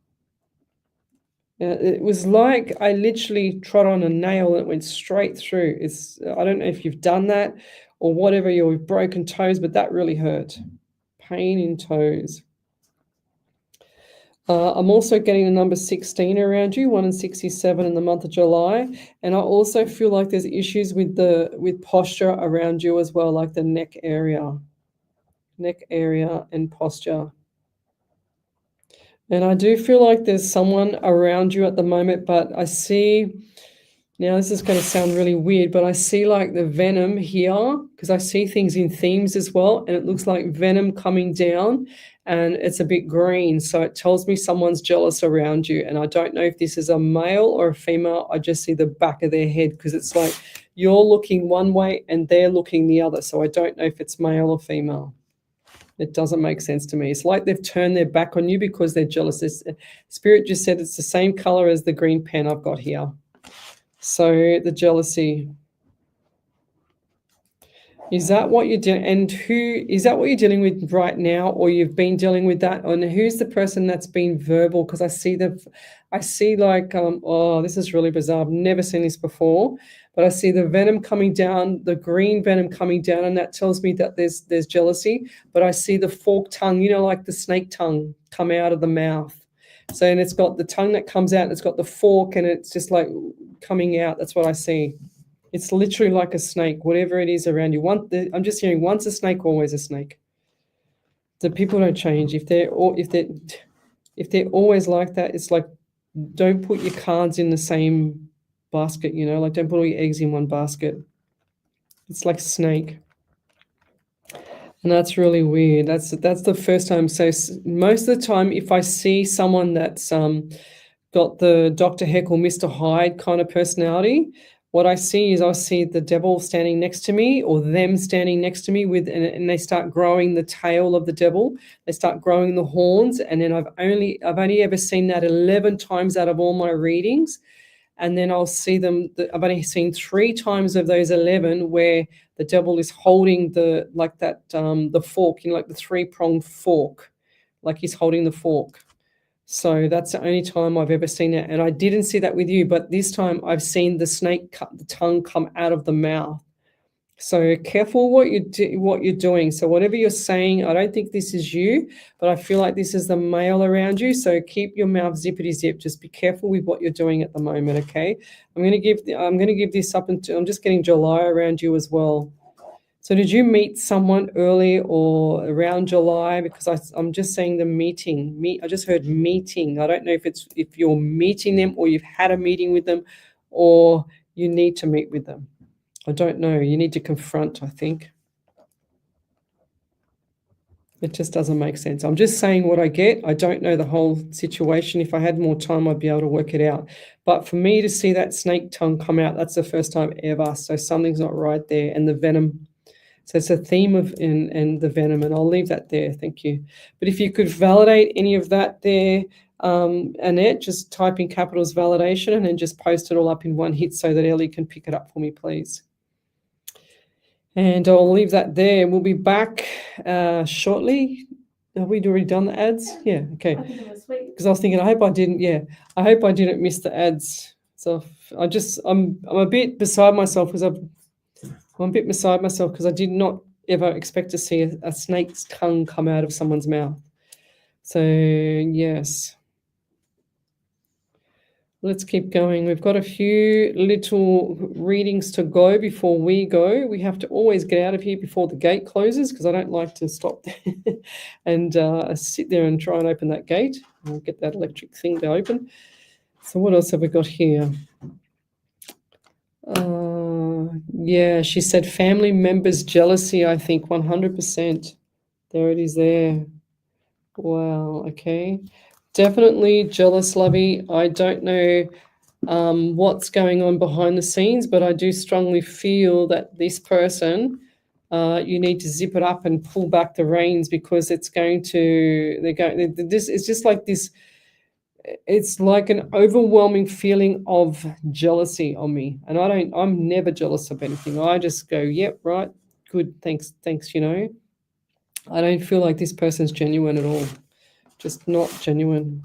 It was like I literally trod on a nail and it went straight through. I don't know if you've done that or whatever, you've broken toes, but that really hurt. Pain in toes. I'm also getting the number 16 around you, 1 and 67 in the month of July. And I also feel like there's issues with posture around you as well, like the neck area and posture. And I do feel like there's someone around you at the moment, but I see, now this is going to sound really weird, but I see like the venom here, because I see things in themes as well, and it looks like venom coming down, and it's a bit green. So it tells me someone's jealous around you, and I don't know if this is a male or a female. I just see the back of their head, because it's like you're looking one way and they're looking the other. So I don't know if it's male or female. It doesn't make sense to me. It's like they've turned their back on you because they're jealous. Spirit just said it's the same color as the green pen I've got here. So the jealousy. Is that what you're doing? And is that what you're dealing with right now, or you've been dealing with that? And who's the person that's been verbal? Because I see like, oh, this is really bizarre. I've never seen this before. But I see the venom coming down, the green venom coming down, and that tells me that there's jealousy. But I see the forked tongue, like the snake tongue, come out of the mouth. So, and it's got the tongue that comes out, and it's got the fork, and it's just like coming out. That's what I see. It's literally like a snake, whatever it is around you. I'm just hearing once a snake, always a snake. The people don't change. If they're always like that, it's like, don't put your cards in the same basket, like don't put all your eggs in one basket. It's like a snake. And that's really weird. That's the first time. So most of the time, if I see someone that's got the Dr. Jekyll, Mr. Hyde kind of personality, what I see is I see the devil standing next to me, or them standing next to me and they start growing the tail of the devil. They start growing the horns. And then I've only ever seen that 11 times out of all my readings. And then I'll see them, I've only seen 3 times of those 11 where the devil is holding the fork, like the 3-pronged fork, like he's holding the fork. So that's the only time I've ever seen it. And I didn't see that with you, but this time I've seen the snake the tongue come out of the mouth. So careful what you're doing. So whatever you're saying, I don't think this is you, but I feel like this is the male around you. So keep your mouth zippity zip. Just be careful with what you're doing at the moment. Okay. I'm going to give this up until I'm just getting July around you as well. So did you meet someone early or around July? Because I'm just saying the meeting. I just heard meeting. I don't know if you're meeting them or you've had a meeting with them or you need to meet with them. I don't know. You need to confront, I think. It just doesn't make sense. I'm just saying what I get. I don't know the whole situation. If I had more time, I'd be able to work it out. But for me to see that snake tongue come out, that's the first time ever. So something's not right there. And the venom. So it's a theme of and the venom. And I'll leave that there. Thank you. But if you could validate any of that there, Annette, just type in capitals validation and then just post it all up in one hit so that Ellie can pick it up for me, please. And I'll leave that there. We'll be back shortly. Have we already done the ads? Yeah, okay. I think it was sweet. Because I was thinking, I hope I didn't miss the ads. So I'm a bit beside myself because I did not ever expect to see a snake's tongue come out of someone's mouth. So yes. Let's keep going. We've got a few little readings to go before we go. We have to always get out of here before the gate closes because I don't like to stop there and sit there and try and open that gate. I'll get that electric thing to open. So what else have we got here? Yeah, she said family members' jealousy, I think, 100%. There it is there. Wow, okay. Definitely jealous, Lovey. I don't know what's going on behind the scenes, but I do strongly feel that this person, you need to zip it up and pull back the reins because it's just like this. It's like an overwhelming feeling of jealousy on me. And I'm never jealous of anything. I just go, yep, right, good, thanks, you know. I don't feel like this person's genuine at all. Just not genuine.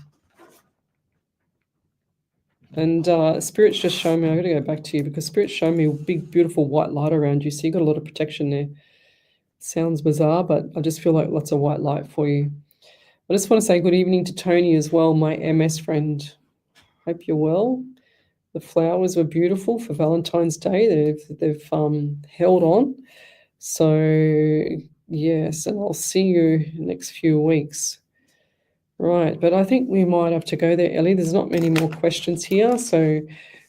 And Spirit's just showing me, I got to go back to you because Spirit's showing me a big, beautiful white light around you. So you got a lot of protection there. Sounds bizarre, but I just feel like lots of white light for you. I just want to say good evening to Tony as well, my MS friend. Hope you're well. The flowers were beautiful for Valentine's Day. They've held on. So, yes, and I'll see you in the next few weeks. Right, but I think we might have to go there, Ellie. There's not many more questions here. So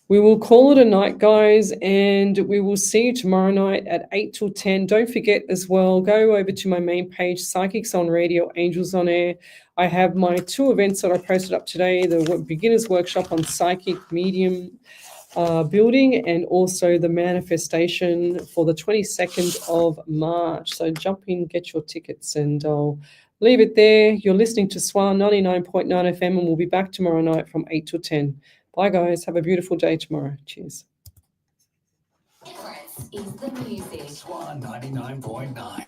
we will call it a night, guys, and we will see you tomorrow night at 8 till 10. Don't forget as well, go over to my main page, Psychics on Radio, Angels on Air. I have my 2 events that I posted up today, the beginner's workshop on Psychic Medium building and also the manifestation for the 22nd of March. So jump in, get your tickets, and I'll leave it there. You're listening to SWR 99.9 FM, and we'll be back tomorrow night from 8 till 10. Bye, guys. Have a beautiful day tomorrow. Cheers. Is the music. SWR 99.9.